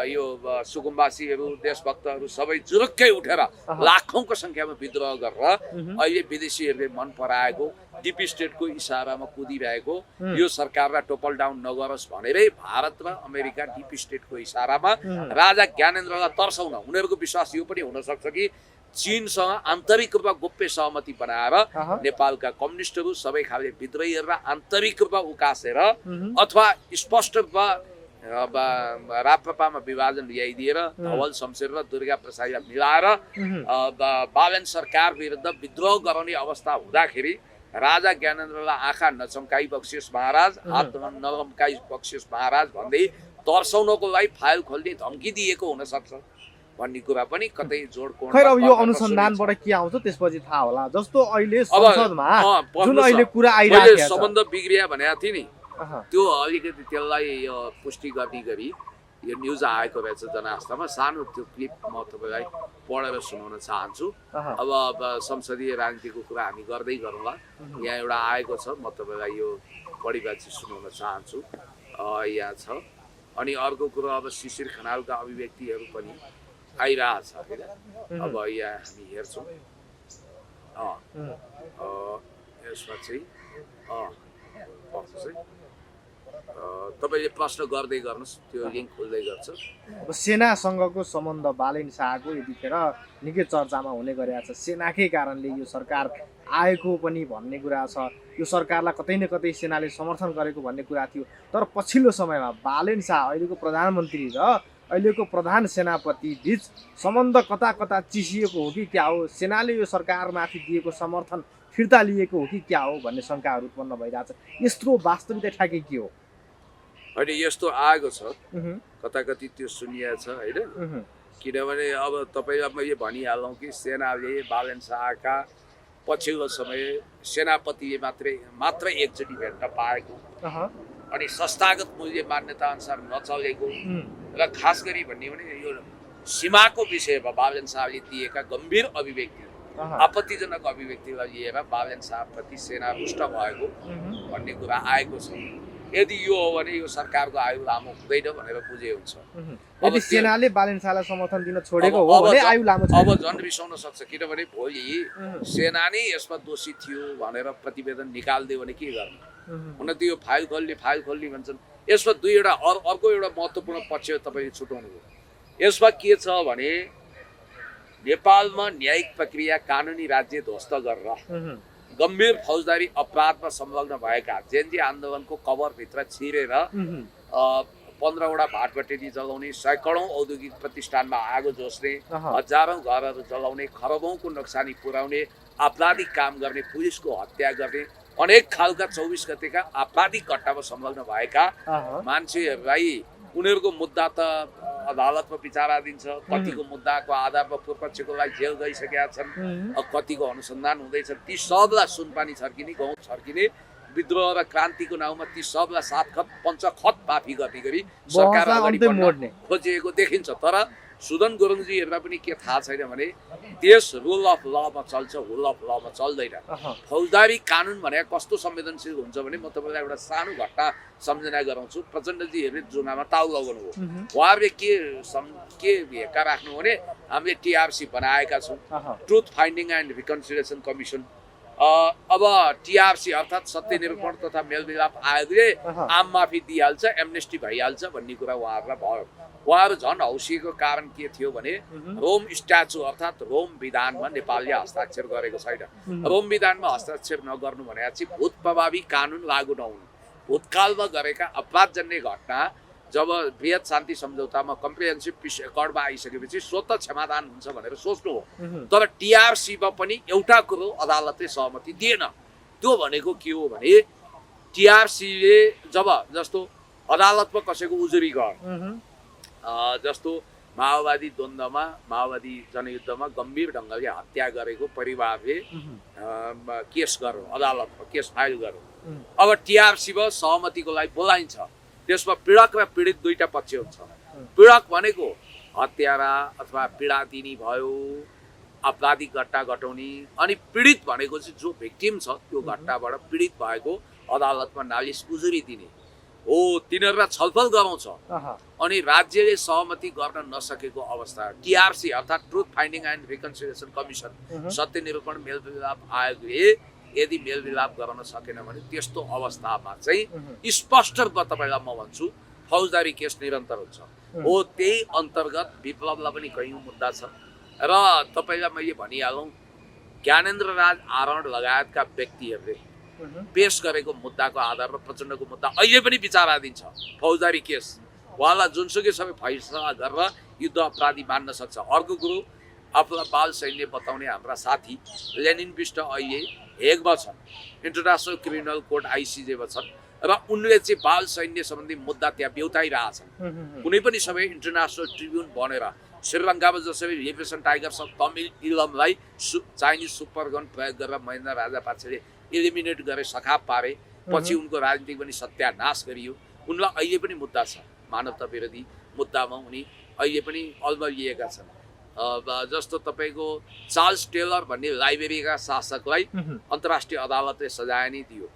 यो सुकुम्बासीहरू, देशभक्तहरू सबै जुरुक्कै उठेर लाखौंको संख्यामा विद्रोह गरेर अहिले विदेशीहरूले मन पराएको डिप स्टेटको इसारामा कुदिरहेको यो सरकारलाई टोपल डाउन नगरोस् भनेरै भारत र अमेरिका डिप स्टेटको इसारामा राजा ज्ञानेन्द्रलाई तर्साउन उनीहरूको विश्वास यो पनि हुन सक्छ कि चीनसँग आन्तरिक रूपमा गोप्य सहमति बनाएर नेपालका कम्युनिस्टहरू सबै खाले विद्रोहीहरूलाई आन्तरिक रूपमा उकासेर अथवा स्पष्ट रूपमा राप्रपामा विभाजन ल्याइदिएर धवल शमशेर र दुर्गा प्रसाईलाई मिलाएर बालेन सरकार विरुद्ध विद्रोह गराउने अवस्था हुँदाखेरि राजा ज्ञानेन्द्रलाई आँखा नचम्काई बक्सियोस् महाराज, हात नचम्काई बक्सियोस् महाराज भन्दै तर्साउनको लागि फाइल खोल्ने धम्की दिएको हुन सक्छ भन्ने कुरा पनि कतै जोड कोण। खैर अब यो अनुसन्धानबाट के आउँछ त्यसपछि थाहा होला। जस्तो अहिले संसदमा जुन अहिले कुरा आइरहेको छ, सम्बन्ध बिग्रिया भनेको थिए नि, त्यो अलिकति त्यसलाई यो पुष्टि गर्ने गरी यो न्युज आएको रहेछ जनआस्थामा। सानो त्यो क्लिप म तपाईँलाई पढेर सुनाउन चाहन्छु। अब संसदीय राजनीतिको कुरा हामी गर्दै गरौँला। यहाँ एउटा आएको छ, म तपाईँलाई यो बढीबाजी सुनाउन चाहन्छु। यहाँ छ। अनि अर्को कुरो अब शिशिर खनालका अभिव्यक्तिहरू पनि आइरहेछ होइन। अब यहाँ हामी हेर्छौँ यसमा चाहिँ तपाईँले प्रश्न गर्दै गर्नुहोस्, त्यो लिङ्क खोल्दै गर्छ। अब सेनासँगको सम्बन्ध बालेन शाहको यतिखेर निकै चर्चामा हुने गरेको छ। सेनाकै कारणले यो सरकार आएको पनि भन्ने कुरा छ। यो सरकारलाई कतै न कतै सेनाले समर्थन गरेको भन्ने कुरा थियो। तर पछिल्लो समयमा बालेन शाह अहिलेको प्रधानमन्त्री र अहिलेको प्रधान सेनापति बीच सम्बन्ध कता कता चिसिएको हो कि क्या हो, सेनाले यो सरकारमाथि दिएको समर्थन फिर्ता लिएको हो कि क्या हो भन्ने शङ्काहरू उत्पन्न भइरहेछ। यस्तो वास्तविकता ठ्याक्कै के हो? अहिले यस्तो आएको छ, कता कति त्यो सुनिएको छ होइन। किनभने अब तपाईँलाई मैले भनिहालौँ कि सेनाले बालेन शाहका पछिल्लो समय सेनापतिले मात्र एकचोटि भेट्न पाएको अनि संस्थागत मूल्य मान्यता अनुसार नचलेको र खास गरी भन्ने भने यो सीमाको विषयमा बालेन शाहले दिएका गम्भीर अभिव्यक्ति, आपत्तिजनक अभिव्यक्तिलाई लिएर बालेन शाहप्रति सेना रुष्ट भएको भन्ने कुरा आएको छ। यदि यो हो भने यो सरकारको आयु लामो हुँदैन भनेर बुझे हुन्छ। यदि सेनाले बालेन्सालाई समर्थन दिन छोडेको हो भने आयु लामो अब झन् रिसाउन सक्छ, किनभने भोलि सेना नै यसमा दोषी थियो भनेर प्रतिवेदन निकालिदियो भने के गर्नु? हुन त यो फाइल खोल्ने भन्छन्। यसमा दुईवटा अर्को एउटा महत्त्वपूर्ण पक्ष तपाईँले छुटाउनु हो। यसमा के छ भने नेपालमा न्यायिक प्रक्रिया कानुनी राज्य ध्वस्त गरेर गम्भीर फौजदारी अपराधमा संलग्न भएका जेएनजी आन्दोलनको कभरभित्र छिरेर 15वटा भाटबटेनी जलाउने, सैकडौँ औद्योगिक प्रतिष्ठानमा आगो जोस्ने, हजारौँ घरहरू जलाउने, खरबौँको नोक्सानी पुर्याउने, आपराधिक काम गर्ने, पुलिसको हत्या गर्ने, अनेक खालका 24 गतेका आपराधिक घटनामा संलग्न भएका मान्छेहरूलाई उनीहरूको मुद्दा त अदालतमा विचाराधीन छ। कतिको मुद्दाको आधारमा पूर्वपक्षकोलाई जेल गइसकेका छन्, कतिको अनुसन्धान हुँदैछ। ती सबलाई सुनपानी छर्किने, गहुँ छर्किने, विद्रोह र क्रान्तिको नाउँमा ती सबलाई सातखत पञ्चखत माफी गर्ने गरी सरकार अगाडि बढ्न खोजिएको देखिन्छ। तर सुदन गुरुङजीहरूलाई पनि के थाहा छैन भने देश रुल अफ लमा चल्छ, हुल अफ लमा चल्दैन। फौजदारी कानुन भने कस्तो संवेदनशील हुन्छ भने म तपाईँलाई एउटा सानो घटना सम्झना गराउँछु। प्रचण्डजीहरूले जुनामा ताउ लगाउनु हो, उहाँहरूले के हेक्का राख्नु भने हामीले टिआरसी बनाएका छौँ, truth finding and reconciliation commission. अब टिआरसी अर्थात् सत्य निरूपण तथा मेलमिलाप आयोगले आम माफी दिइहाल्छ, एमनेस्टी भइहाल्छ भन्ने कुरा उहाँहरूलाई भयो। उहाँहरू झन् हौसिएको कारण के थियो भने रोम स्ट्याचु अर्थात् रोम विधानमा नेपालले हस्ताक्षर गरेको छैन। रोम विधानमा हस्ताक्षर नगर्नु भनेपछि भूत प्रभावी कानुन लागू नहुनु, भूतकालमा गरेका अपराधजन्य घटना जब बृहत शान्ति सम्झौतामा कम्प्रिहेन्सिभ पिस एकर्डमा आइसकेपछि स्वतः क्षमादान हुन्छ भनेर सोच्नु हो। तर टिआरसीमा पनि एउटा कुरो अदालतले सहमति दिएन। त्यो भनेको के हो भने टिआरसीले जस्तो अदालतमा कसैको उजुरी गर, जस्तो माओवादी द्वन्द्वमा, माओवादी जनयुद्धमा गम्भीर ढङ्गले हत्या गरेको परिवारले केस गरौँ, अदालतमा केस फाइल गरौँ। अब टिआरसीमा सहमतिको लागि बोलाइन्छ। त्यसमा पीडक र पीडित दुईटा पक्ष हुन्छ। पीडक भनेको हत्यारा अथवा पीडा दिने भयो, आपराधिक घटना घटाउने, अनि पीडित भनेको चाहिँ जो भिक्टिम छ त्यो घटनाबाट पीडित भएको अदालतमा नालिस उजुरी दिने हो। तिनीहरूलाई छलफल गराउँछ। अनि राज्यले सहमति गर्न नसकेको अवस्था टिआरसी अर्थात् truth finding and reconciliation commission, सत्य निरूपण मेलमिलाप आयोगले यदि मेलमिलाप गर्न सकेन भने त्यस्तो अवस्थामा चाहिँ स्पष्ट रूपमा तपाईँलाई म भन्छु फौजदारी केस निरन्तर हुन्छ। हो त्यही अन्तर्गत विप्लवलाई पनि कयौँ मुद्दा छ र तपाईँलाई मैले भनिहालौँ ज्ञानेन्द्र राज आरण लगायतका व्यक्तिहरूले पेश गरेको मुद्दाको आधारमा प्रचण्डको मुद्दा अहिले पनि विचाराधीन छ। फौजदारी केस उहाँलाई जुनसुकै सबै फैसला गरेर युद्ध अपराधी मान्न सक्छ। अर्को कुरो आफूलाई बाल सैन्य बताउने हाम्रा साथी लेनिन बिष्ट अहिले हेगमा छन्, इन्टरनेसनल क्रिमिनल कोर्ट आइसिजेमा छन् र उनले चाहिँ बाल सैन्य सम्बन्धी मुद्दा त्यहाँ बेउताइरहेछन्। कुनै पनि समय इन्टरनेसनल ट्रिब्युन बनेर श्रीलङ्कामा जसरी लिबरेसन टाइगर्स अफ तमिल इलमलाई चाइनिज सुपर गन प्रयोग गरेर महेन्द्र राजापाक्षेले एलिमिनेट गरे, सखाप पारे, पछि उनको राजनीतिक पनि सत्यानाश गरियो। उनलाई अहिले पनि मुद्दा छ, मानवता विरोधी मुद्दामा उनी अहिले पनि अल्मलिएका छन्। जस्तो तपाईँको चार्ल्स टेलर भन्ने लाइब्रेरीका शासकलाई अन्तर्राष्ट्रिय अदालतले सजाय नै दियो।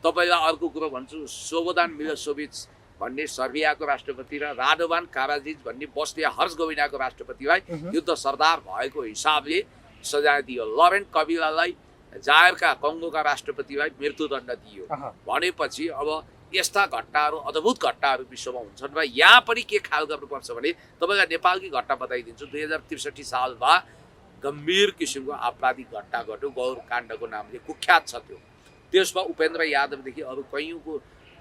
तपाईँलाई अर्को कुरो भन्छु, स्लोबोदान मिलोसेभिच भन्ने सर्बियाको राष्ट्रपति र राडोभान काराजिच भन्ने बस्निया हर्जगोभिनाको राष्ट्रपतिलाई युद्ध सरदार भएको हिसाबले सजाय दियो। लरेन्ट कबिलालाई जायरका कङ्गोका राष्ट्रपतिलाई मृत्युदण्ड दियो। भनेपछि अब यस्ता घटनाहरू अद्भुत घटनाहरू विश्वमा हुन्छन् र यहाँ पनि के ख्याल गर्नुपर्छ भने तपाईँलाई नेपालकै घटना बताइदिन्छु। 2063 सालमा गम्भीर किसिमको आपराधिक घटना घट्यो, गौर काण्डको नामले कुख्यात छ त्यो। त्यसमा उपेन्द्र यादवदेखि अरू कैयौँको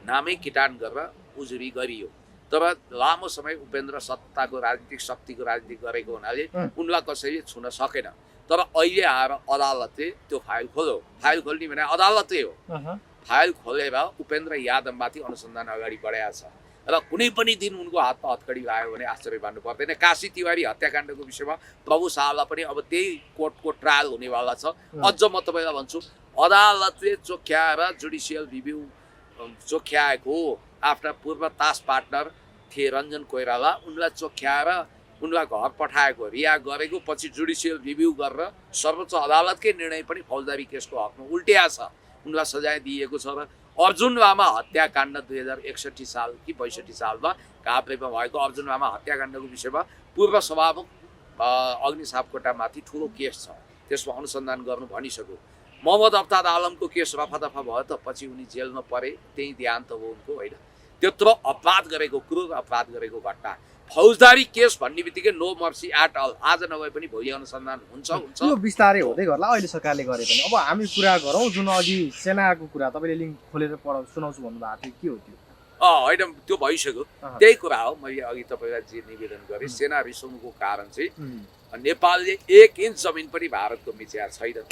नामै किटान गरेर उजुरी गरियो। तर लामो समय उपेन्द्र सत्ताको राजनीतिक शक्तिको राजनीति गरेको हुनाले उनलाई कसैले छुन सकेन। तर अहिले आएर अदालतले त्यो फाइल खोल्यो। फाइल खोल्ने भने अदालतले हो। फाइल खोलेर उपेन्द्र यादवमाथि अनुसन्धान अगाडि बढाएको छ र कुनै पनि दिन उनको हातमा हत्कडी लाग्यो भने आश्चर्य मान्नु पर्दैन। काशी तिवारी हत्याकाण्डको विषयमा प्रभु शाहलाई पनि अब त्यही कोर्टको ट्रायल हुनेवाला छ। अझ म तपाईँलाई भन्छु, अदालतले चोख्याएर जुडिसियल रिभ्यू चोख्याएको आफ्ना पूर्व तास पार्टनर थिए रञ्जन कोइराला, उनलाई चोख्याएर उनलाई घर पठाएको, रिहा गरेको, पछि जुडिसियल रिभ्यू गरेर सर्वोच्च अदालतकै निर्णय पनि फौजदारी केसको हकमा उल्टिया छ। उनलाई सजाय दिएको छ र अर्जुन लामा हत्याकाण्ड 2061 साल कि 62 सालमा काभ्रेमा भएको अर्जुन लामा हत्याकाण्डको विषयमा पूर्व सभामुख अग्नि सापकोटामाथि ठुलो केस छ, त्यसमा अनुसन्धान गर्नु भनिसक्यो। मोहम्मद अफ्ताब आलमको केस रफादफा भयो त पछि उनी जेलमा परे, त्यही देहान्त हो उनको, होइन? त्यत्रो अपराध गरेको, क्रूर अपराध गरेको घटना, फौजदारी केस भन्ने बित्तिकै नो मर्सी एट अल, आज नभए पनि भोलि अनुसन्धान हुन्छ। यो बिस्तारै हुँदै गर्ला अहिले सरकारले गरे पनि। अब हामी कुरा गरौँ जुन अघि सेनाको कुरा तपाईँले लिङ्क खोलेर सुनाउँछु भन्नुभएको थियो, के हो त्यो? होइन, त्यो भइसक्यो। त्यही कुरा हो, मैले अघि तपाईँलाई जे निवेदन गरेँ, सेना रिसाउनुको कारण चाहिँ नेपालले 1 इन्च जमिन पनि भारतको मिचेको छैन,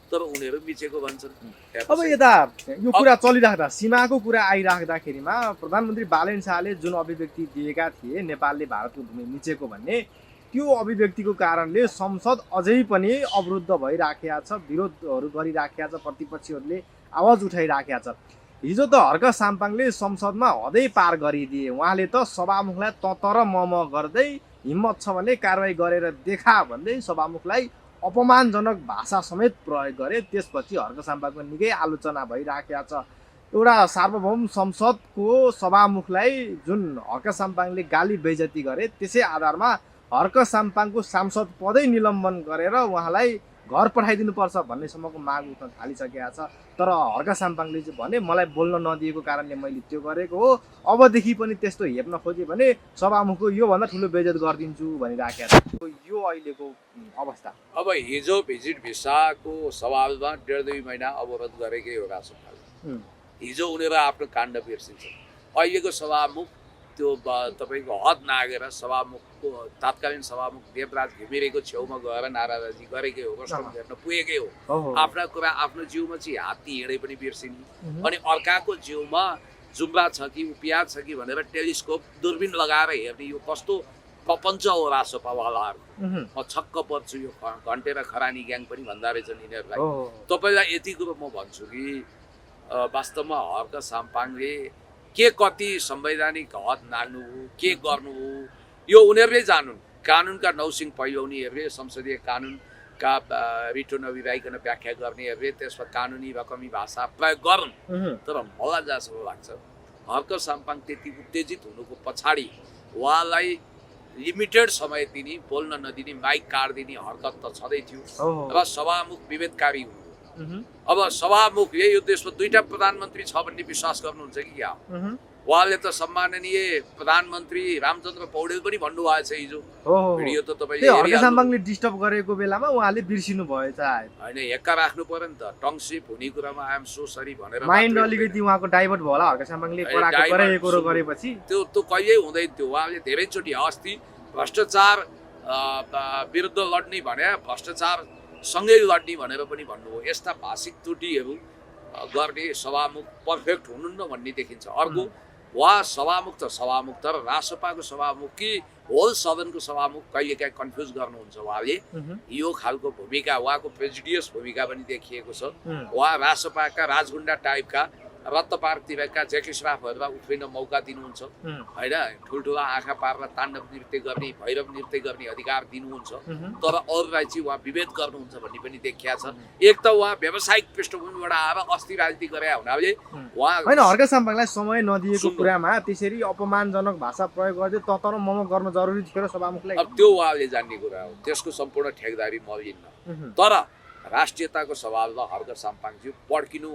तर उनीहरू मिचेको भन्छन्। अब यता यो कुरा चलिराख्दा, सीमाको कुरा आइराख्दाखेरिमा प्रधानमन्त्री बालेन शाहले जुन अभिव्यक्ति दिएका थिए नेपालले भारतको भूमि मिचेको भन्ने, त्यो अभिव्यक्तिको कारणले संसद अझै पनि अवरुद्ध भइराखेको छ, विरोधहरू गरिराखेको छ, प्रतिपक्षीहरूले आवाज उठाइराखेको छ। हिजो त हर्क साम्पाङले संसदमा हदै पार गरिदिए, उहाँले त सभामुखलाई ततर मम गर्दै हिम्मत छ भने कारवाही गरेर देखा भन्दै सभामुखलाई अपमानजनक भाषा समेत प्रयोग गरे। त्यसपछि हर्क साम्पाङको निकै आलोचना भइराखेको छ। एउटा सार्वभौम संसदको सभामुखलाई जुन हर्क साम्पाङले गाली बेइज्जती गरे, त्यसै आधारमा हर्क साम्पाङको सांसद पदै निलम्बन गरेर उहाँलाई घर पठाइदिनुपर्छ भन्नेसम्मको माग उठ्न थालिसकेका छ। तर हर्क साम्पाङले चाहिँ भने मलाई बोल्न नदिएको कारणले मैले त्यो गरेको हो, अबदेखि पनि त्यस्तो हेप्न खोजेँ भने सभामुखको योभन्दा ठुलो बेइज्जत गरिदिन्छु भनिराखेको छ। यो अहिलेको अवस्था। अब हिजो भिजिट भिसाको सवालमा 1.5-2 महिना अवरोध गरेकै हो राष्ट्रपालले। हिजो उनीहरू आफ्नो काण्ड बिर्सिन्छन्। अहिलेको सभामुख त्यो तपाईँको हद नागेर सभामुखको तात्कालीन सभामुख देवराज घिमिरेको छेउमा गएर नाराबाजी गरेकै हो, रस्टम हेर्न पुगेकै हो। आफ्ना कुरा आफ्नो जिउमा चाहिँ हात्ती हिँडे पनि बिर्सिने, अनि अर्काको जिउमा जुम्बा छ कि उपिया छ कि भनेर टेलिस्कोप दूरबीन लगाएर हेर्ने, यो कस्तो प्रपञ्च हो रासोपावालाहरू। म छक्क पर्छु, यो घन्टे र खरानी ग्याङ पनि भन्दा रहेछन् यिनीहरूलाई। तपाईँलाई यति कुरो म भन्छु कि वास्तवमा हर्क साम्पाङले के कति संवैधानिक हद नाग्नु हो, के गर्नु हो, यो उनीहरूले जानुन्। कानुनका नौसिङ पहिल्याउनेहरूले, संसदीय कानुनका रिटो नबिराइकन व्याख्या गर्नेहरूले त्यसमा कानुनी रकमी भाषा प्रयोग गरून्। तर मलाई जहाँसम्म लाग्छ हर्क साम्पाङ त्यति उत्तेजित हुनुको पछाडि उहाँलाई लिमिटेड समय दिने, बोल्न नदिने, माइक काटिदिने हरकत त छँदै थियो र सभामुख विभेदकारी हुनु। अब सभामुखले यो देशमा 2टा प्रधानमन्त्री छ भन्ने विश्वास गर्नुहुन्छ कि क्या? उहाँले त सम्माननीय प्रधानमन्त्री रामचन्द्र पौडेल पनि भन्नुभएको छ हिजो, भिडियो त तपाईँले हर्क साम्पाङले डिस्टर्ब गरेको बेलामा उहाँले बिर्सिनु भएछ। होइन, हेक्का राख्नु पर्यो नि त, टङसिप हुने कुरामा आइ एम सो सरी भनेर माइन्ड अलिकति उहाँको डाइभर्ट भयो होला हर्क साम्पाङले गरेको गरेपछि। त्यो कहिल्यै हुँदैन थियो। उहाँले धेरैचोटि अस्ति भ्रष्टाचार विरुद्ध लड्ने भने भ्रष्टाचार सँगै लड्ने भनेर पनि भन्नुभयो। यस्ता भाषिक त्रुटिहरू गर्ने सभामुख पर्फेक्ट हुनुहुन्न भन्ने देखिन्छ। अर्को, उहाँ सभामुख त सभामुख, तर रासपाको सभामुख कि होल सदनको सभामुख कहिलेकाहीँ कन्फ्युज गर्नुहुन्छ उहाँले। यो खालको भूमिका, उहाँको प्रेजुडियस भूमिका पनि देखिएको छ। उहाँ रासपाका राजगुन्डा टाइपका रत्तपारतिरका जेकी श्राफहरूलाई उफ्रिन मौका दिनुहुन्छ, होइन? ठुल्ठुला आँखा पारेर ताण्डव नृत्य गर्ने, भैरव नृत्य गर्ने अधिकार दिनुहुन्छ, तर अरूलाई चाहिँ उहाँ विभेद गर्नुहुन्छ भन्ने पनि देखिया छ। एक त उहाँ व्यावसायिक पृष्ठभूमिबाट आएर अस्ति राजनीति गरे हुनाले उहाँ होइन, हर्क साम्पाङलाई समय नदिएको कुरामा त्यसरी अपमानजनक भाषा प्रयोग गर्दै ततर मम गर्न जरुरी थियो र सभामुखलाई। अब त्यो उहाँले जान्ने कुरा हो, त्यसको सम्पूर्ण ठेकदारी म लिन्न। तर राष्ट्रियताको सवालमा हर्क साम्पाङज्यू पड्किनु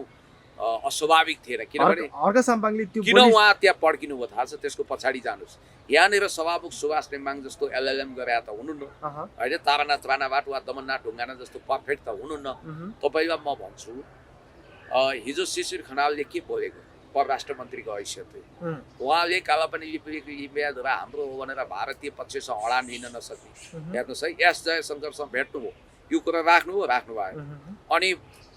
अस्वाभाविक थिएन। किनभने हर्क साम्पाङले त्यो किन उहाँ त्यहाँ पड्किनु भयो थाहा छ? त्यसको पछाडि जानुहोस्। यहाँनिर सभामुख सुभाष नेम्बाङ जस्तो एलएलएम गरे त हुनुहुन्न, होइन? तारानाथ राणाबाट वा दमननाथ ढुङ्गाना जस्तो पर्फेक्ट त हुनुहुन्न। तपाईँलाई म भन्छु, हिजो शिशिर खनालले के बोलेको परराष्ट्र मन्त्रीको हैसियतले, उहाँले कालापानी लिपियाद्वारा हाम्रो हो भनेर भारतीय पक्षसँग अडान लिन नसक्ने, हेर्नुहोस् है, एस जयशङ्करसँग भेट्नुभयो, यो कुरा राख्नु भयो। अनि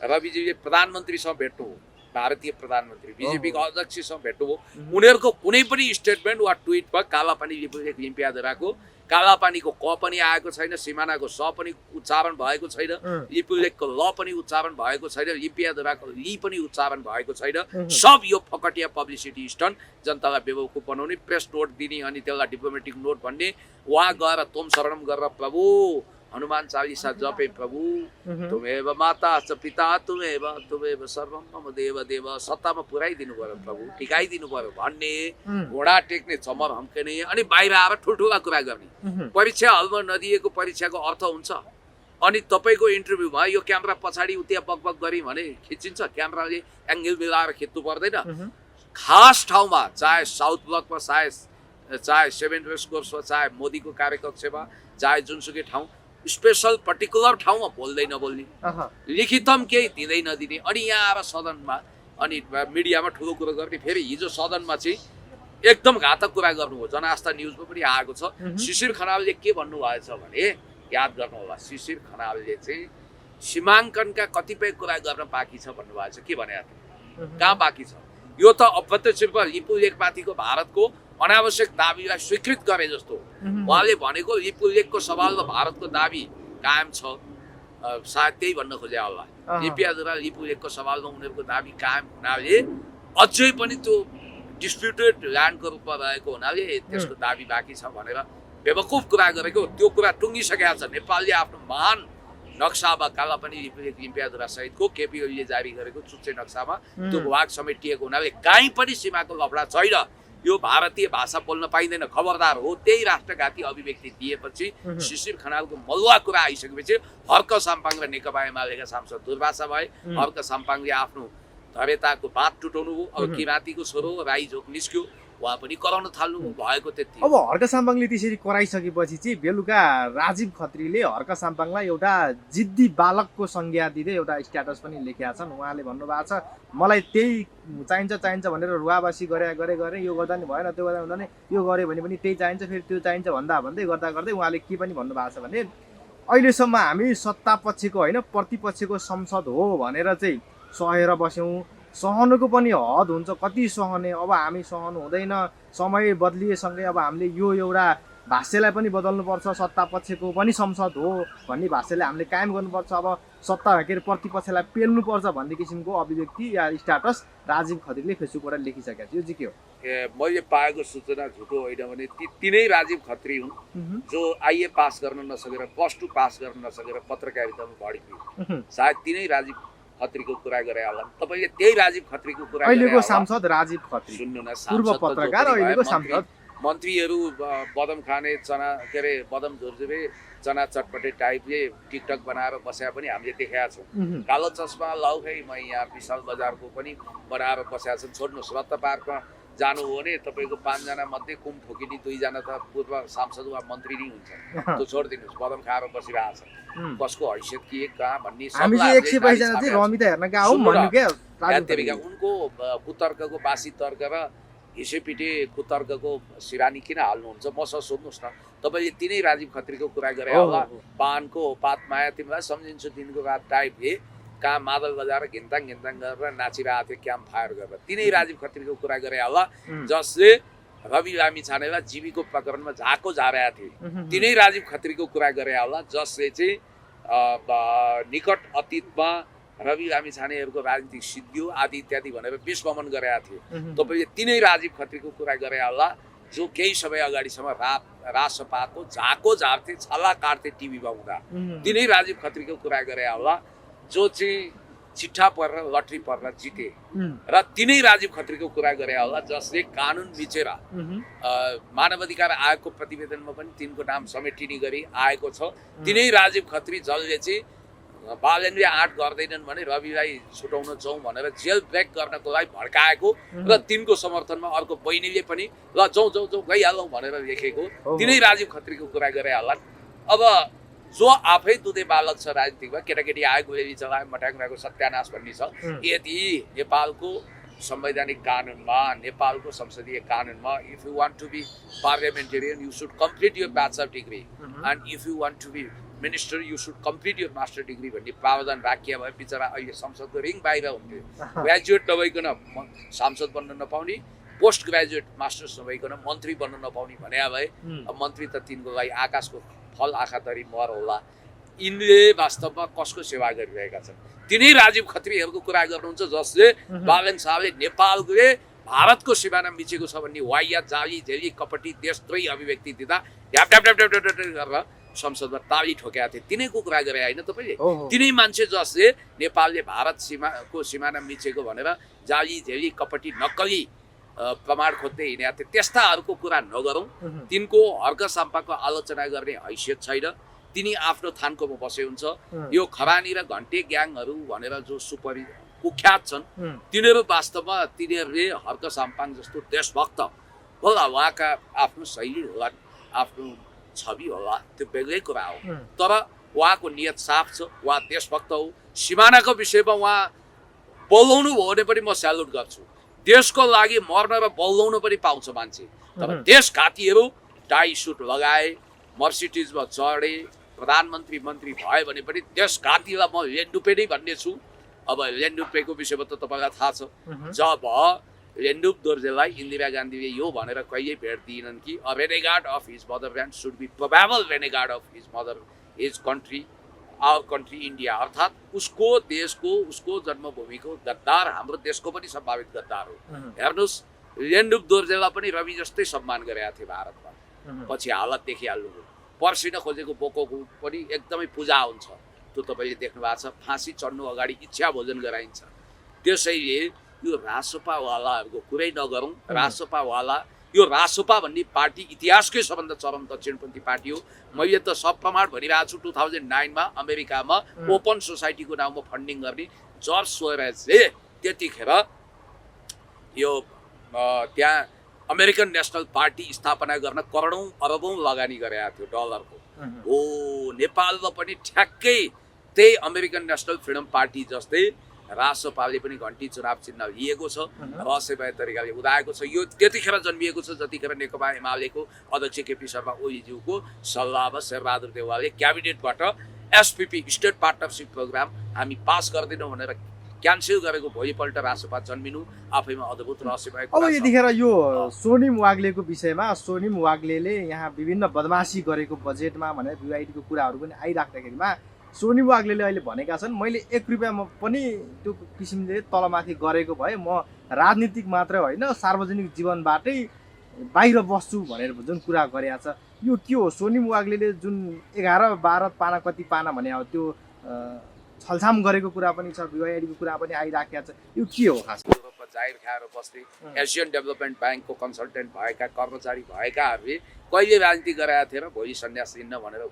रविजीले प्रधानमन्त्रीसँग भेट्नुभयो, भारतीय प्रधानमन्त्री बिजेपीको अध्यक्षसँग भेट्नुभयो। उनीहरूको कुनै पनि स्टेटमेन्ट वा ट्विटमा कालापानी लिम्पियाधराको कालापानीको क पनि आएको छैन, सिमानाको स पनि उच्चारण भएको छैन, लिपुलेकको ल पनि उच्चारण भएको छैन, लिम्पियाधराको ली पनि उच्चारण भएको छैन। सब यो फकटिया पब्लिसिटी स्टन्ट, जनतालाई बेवकुफ बनाउने, प्रेस नोट दिने अनि त्यसलाई डिप्लोमेटिक नोट भन्ने। उहाँ गएर तोम शरणम गरेर प्रभु हनुमान चालिसा जपे प्रभु तुमेव माता च पिता तुमेव सर्वम मम देव देव सत्तामा पुऱ्याइदिनु पर्यो प्रभु टिकाइदिनु पर्यो भन्ने घोडा टेक्ने चमर हम्कने अनि बाहिर आएर ठुल्ठुला कुरा गर्ने परीक्षा हलमा नदिएको परीक्षाको अर्थ हुन्छ। अनि तपाईको इन्टरभ्यूमा यो क्यामेरा पछाडि उता बकबक गरी भने खिचिन्छ, क्यामेराले एंगल मिलाएर खिच्नु पर्दैन। खास ठाउँमा चाहे साउथ ब्लकमा चाहे सेभेन रेस कोर्समा चाहे मोदीको कार्यकक्षमा चाहे जुनसुकै ठाउँ स्पेशल पर्टिकुलर ठाउँमा बोल्दै नबोल्ने लिखितम केही दिँदै नदिने अनि यहाँ आएर सदनमा अनि मिडियामा ठुलो कुरो गर्ने। फेरि हिजो सदनमा चाहिँ एकदम घातक कुरा गर्नुभयो, जनआस्था न्युजमा पनि आएको छ। शिशिर खनालले के भन्नुभएछ भने याद गर्नु होला, शिशिर खनालले चाहिँ सीमाङ्कनका कतिपय कुरा गर्न बाँकी छ भन्नुभएको छ। के भने कहाँ बाँकी छ? यो त अप्रत्यक्ष लिपु लेखमाथिको भारतको अनावश्यक दाबीलाई स्वीकृत गरे जस्तो। उहाँले भनेको लिपु लेखको सवालमा भारतको दाबी कायम छ, सायद त्यही भन्न खोजे होला। लिपियाद्वारा लिपु लेखको सवालमा उनीहरूको दाबी कायम हुनाले अझै पनि त्यो डिस्प्युटेड ल्यान्डको रूपमा रहेको हुनाले त्यसको दाबी बाँकी छ भनेर बेवकुफ कुरा गरेको। त्यो कुरा टुङ्गिसकेको छ। नेपालले आफ्नो महान नक्सामा काला पनि लिम्पियाद्वारा सहितको केपी ओलीले जारी गरेको चुच्चे नक्सामा त्यो भाग समेटिएको हुनाले कहीँ पनि सीमाको लफडा छैन। यो भारतीय भाषा बोल्न पाइँदैन, खबरदार हो। त्यही राष्ट्रघाती अभिव्यक्ति दिएपछि शिशिर खनालको मलुवा कुरा आइसकेपछि हर्क साम्पाङ र नेकपा एमालेका सांसद दुर्वासा भए। हर्क साम्पाङले आफ्नो धरेताको बात टुटाउनु भयो। अब किराँतीको छोरो राई झोक निस्क्यो, उहाँ पनि कराउन थाल्नु भएको त्यति। अब हर्क साम्पाङले त्यसरी कराइसकेपछि चाहिँ बेलुका राजीव खत्रीले हर्क साम्पाङलाई एउटा जिद्दी बालकको संज्ञा दिँदै एउटा स्ट्याटस पनि लेखेका छन्। उहाँले भन्नुभएको छ मलाई त्यही चाहिन्छ भनेर रुवाबासी गरे यो गर्दा नि भएन, त्यो गर्दा हुँदैन, यो गऱ्यो भने पनि त्यही चाहिन्छ, फेरि त्यो चाहिन्छ भन्दै गर्दै उहाँले के पनि भन्नुभएको छ भने अहिलेसम्म हामी सत्ता पक्षको होइन प्रतिपक्षको संसद हो भनेर चाहिँ सहेर बस्यौँ। सहनुको पनि हद हुन्छ, कति सहने। अब हामी सहनु हुँदैन, समय बदलिएसँगै अब हामीले यो एउटा भाष्यलाई पनि बदल्नुपर्छ, सत्ता पक्षको पनि संसद हो भन्ने भाष्यलाई हामीले कायम गर्नुपर्छ। अब सत्ता के अरे प्रतिपक्षलाई पेल्नुपर्छ भन्ने किसिमको अभिव्यक्ति या स्ट्याटस राजीव खत्रीले फेसबुकबाट लेखिसकेको छ। यो चाहिँ के हो? मैले पाएको सूचना झुटो होइन भने तिनै राजीव खत्री हुन् जो आइए पास गर्न नसकेर +2 पास गर्न नसकेर पत्रकारितामा भड्कियो। सायद तिनै राजीव खत्रीको कुरा गरे होला। तपाईले त्यही राजीव खत्रीको कुरा अहिलेको सांसद राजीव खत्री सुन्नु न, पूर्व पत्रकार अहिलेको सांसद। मन्त्रीहरू बदम खाने चना के अरे बदम झुरझुरे चना चटपटे टाइपले टिकटक बनाएर बसेका पनि हामीले देखेका छौँ। कालो चस्मा लाउखै म यहाँ विशाल बजारको पनि बनाएर बसेका छन्। छोड्नुहोस्, रत्न पार्कमा जानु हो भने तपाईँको 5 जना मध्ये कुम ठोकिने 2 जना त पूर्व सांसद वा मन्त्री नै हुन्छ। त्यो छोडिदिनुहोस्, बदम खाएर बसिरहेको छ। कसको हैसियत के कहाँ भन्ने हामी चाहिँ 122 जना चाहिँ रमिता हेर्न गयौँ भन्नु के उनको कुतर्कको बासी तर्क र हिसेपिटे कुतर्कको सिरानी किन हाल्नुहुन्छ? मसँग सोध्नुहोस् न। तपाईँले तिनै राजीव खत्रीको कुरा गरे होला। पानको पात माया तिमीलाई सम्झिन्छु दिनको रात टाइपले कहाँ मादल बजाएर घिन्ताङ गरेर नाचिरहेको थियो क्याम्प फायर गरेर। तिनै राजीव खत्रीको कुरा गरे होला जसले रवि लामी छानेलाई जीवीको प्रकरणमा झाको झारेका थिए। तिनै राजीव खत्रीको कुरा गरे होला जसले चाहिँ निकट अतीतमा रवि लामी छानेहरूको राजनीतिक सिद्धियो आदि इत्यादि भनेर विस्मरण गरेका थिए। तपाईँले तिनै राजीव खत्रीको कुरा गरे होला जो केही समय अगाडिसम्म राजसपाको झाको झार्थे, छाला काट्थे टिभीमा हुँदा। तिनै राजीव खत्रीको कुरा गरे होला जो चाहिँ चिट्ठा परेर लटरी परेर जिते। र तिनै राजीव खत्रीको कुरा गरे होला जसले कानुन मिचेर मानवाधिकार आयोगको प्रतिवेदनमा पनि तिनको नाम समेटिने गरी आएको छ। तिनै राजीव खत्री जसले चाहिँ बालेन्द्र आँट गर्दैनन् भने रविलाई छुटाउन जाउँ भनेर जेल ब्रेक गर्नको लागि भड्काएको र तिनको समर्थनमा अर्को बहिनीले पनि ल जाउँ गइहालौँ भनेर लेखेको तिनै राजीव खत्रीको कुरा गरे होला। अब जो आफै दुधे बालक छ राजनीतिकमा, केटाकेटी आयो गोली चलायो मट्याङको सत्यानाश भन्ने छ। यदि नेपालको संवैधानिक कानुनमा, नेपालको संसदीय कानुनमा if you want to be parliamentarian you should complete your bachelor degree and if you want to be minister you should complete your master degree भन्ने प्रावधान राखिया भए बिचरा अहिले संसदको रिङ बाहिर हुन्थ्यो। ग्रेजुएट नभइकन सांसद बन्न नपाउने, पोस्ट ग्रेजुएट मास्टर्स नभइकन मन्त्री बन्न नपाउने भने भए मन्त्री त तिनको लागि आकाशको फल आँखातरी मर होला। यिनले वास्तवमा कसको सेवा गरिरहेका छन्? तिनै राजीव खत्रीहरूको कुरा गर्नुहुन्छ जसले बालन शाहले नेपालले भारतको सिमाना मिचेको छ भन्ने वाइया जाली झेली कपटी देशद्रोही अभिव्यक्ति दिँदा ढ्याप गरेर संसदमा ताली ठोकेका थिए तिनैको कुरा गरे होइन तपाईँले ओहो। तिनै मान्छे जसले नेपालले भारत सिमाना मिचेको भनेर जाली झेली कपटी नक्कली प्रमाण खोज्दै हिँडेका थिए त्यस्ताहरूको कुरा नगरौँ तिनको हर्क साम्पाको आलोचना गर्ने हैसियत छैन तिनी आफ्नो थान्कोमा बसे हुन्छ यो खरानी र घन्टे ग्याङहरू भनेर जो सुपर कुख्यात छन् तिनीहरू वास्तवमा तिनीहरूले हर्क साम्पाङ जस्तो देशभक्त होला उहाँका आफ्नो शैली होला आफ्नो छवि होला त्यो बेग्लै कुरा हो तर उहाँको नियत साफ छ उहाँ देशभक्त हो सिमानाको विषयमा उहाँ बोलाउनु भयो भने पनि म स्यालुट गर्छु देशको लागि मर्न र बोलाउनु पनि पाउँछ मान्छे तर देशघातीहरू टाई सुट लगाए मर्सिडिजमा चढे प्रधानमन्त्री मन्त्री भयो भने पनि देशघातीलाई म लेन्डुपे नै भन्ने छु अब लेन्डुपेको विषयमा त तपाईँलाई थाहा छ जब लेन्डुप दोर्जेलाई इन्दिरा गान्धीले यो भनेर कहिले भेट दिएनन् कि a renegade of his motherland should be probable renegade of his country our country India अर्थात् उसको देशको उसको जन्मभूमिको गद्दार हाम्रो देशको पनि सम्भावित गद्दार हो हेर्नुहोस् लेन्डुप दोर्जेलाई पनि रवि जस्तै सम्मान गरेका थिए भारतमा पछि हालत देखिहाल्नुभयो पर्सिन खोजेको बोकोको पनि एकदमै पूजा हुन्छ त्यो तपाईँले देख्नु भएको छ फाँसी चढ्नु अगाडि इच्छा भोजन गराइन्छ त्यसैले यो रासोपावालाहरूको कुरै नगरौँ रासोपावाला यो रासोपा भन्ने पार्टी इतिहासकै सबभन्दा चरम दक्षिणपन्थी पार्टी हो मैले त सब प्रमाण भनिरहेको छु 2009 अमेरिकामा ओपन सोसाइटीको नाउँमा फन्डिङ गर्ने जर्ज सोरेजले त्यतिखेर यो त्यहाँ अमेरिकन नेसनल पार्टी स्थापना गर्न करोडौँ अरबौँ लगानी गरेका थियो डलरको हो नेपालमा पनि ठ्याक्कै त्यही अमेरिकन नेसनल फ्रिडम पार्टी जस्तै रासोपाले पनि घन्टी चुनाव चिन्ह लिएको छ रहस्यमय तरिकाले उदाएको छ यो त्यतिखेर जन्मिएको छ जतिखेर नेकपा एमालेको अध्यक्ष केपी शर्मा ओलीज्यूको सल्लाहमा शेरबहादुर देउवाले क्याबिनेटबाट एसपीपी स्टेट पार्टनरसिप प्रोग्राम हामी पास गर्दैनौँ भनेर क्यान्सल गरेको भोलिपल्ट रासोपा जन्मिनु आफैमा अद्भुत रहस्यमय अब यतिखेर यो सोनिम वाग्लेको विषयमा सोनिम वाग्लेले यहाँ विभिन्न बदमासी गरेको बजेटमा भनेर भिआइडीको कुराहरू पनि आइराख्दाखेरिमा सोनिम वाग्लेले अहिले भनेका छन् मैले 1 रुपियाँमा पनि त्यो किसिमले तलमाथि गरेको भए म राजनीतिक मात्रै होइन सार्वजनिक जीवनबाटै बाहिर बस्छु भनेर जुन कुरा गरेका छ यो के हो सोनिम वाग्लेले जुन 11-12 पाना कति पाना भने हो त्यो छलछाम गरेको कुरा पनि छ भिआइडीको कुरा पनि आइराखेको छ यो के हो खास युरोपमा जाहिर खाएर बस्ने एसियन डेभलपमेन्ट ब्याङ्कको कन्सल्टेन्ट भएका कर्मचारी भएकाहरूले कहिले राजनीति गराएका थिए र भोलि सन्यास लिन्न भनेर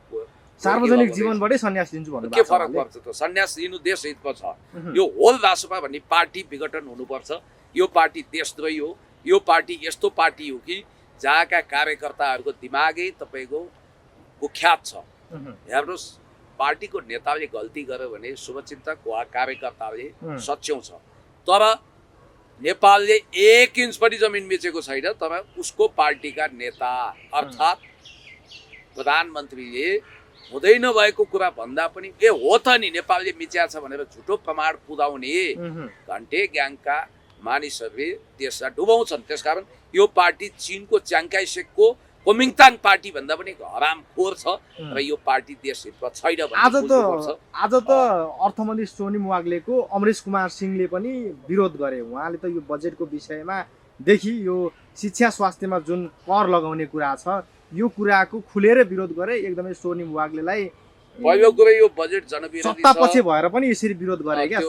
सार्वजनिक जीवनबाटै सन्यास लिन्छु भन्नु के फरक पर्छ त सन्यास लिनु देश हितमा छ यो होल रासोपा भन्ने पार्टी विघटन हुनुपर्छ यो पार्टी देशद्रोही हो यो पार्टी यस्तो पार्टी हो कि जहाँका कार्यकर्ताहरूको दिमागै तपाईँको कुख्यात छ हेर्नुहोस् पार्टीको नेताले गल्ती गर्यो भने शुभचिन्तक वा कार्यकर्ताले सच्याउँछ तर नेपालले 1 इन्च पनि जमिन बेचेको छैन तर उसको पार्टीका नेता अर्थात् प्रधानमन्त्रीले हुँदै नभएको कुरा भन्दा पनि ए हो त नि नेपालले मिच्या छ भनेर झुटो प्रमाण पुर्याउने घन्टे ग्याङका मानिसहरूले देशलाई डुबाउँछन् त्यसकारण यो पार्टी चीनको च्याङ्काई सेकको कोमिङताङ पार्टी भन्दा पनि हरामखोर छ र यो पार्टी देश हितमा छैन आज त अर्थमन्त्री सोनिम वाग्लेको अमरेश कुमार सिंहले पनि विरोध गरे उहाँले त यो बजेटको विषयमा देखि यो शिक्षा स्वास्थ्यमा जुन कर लगाउने कुरा छ यो कुराको खुलेर विरोध गरे एकदमै सोनिम वाग्लेलाई पहिलो कुरा यो बजेट जनविरोधी छ सत्ता पछि भएर पनि यसरी विरोध गरे क्या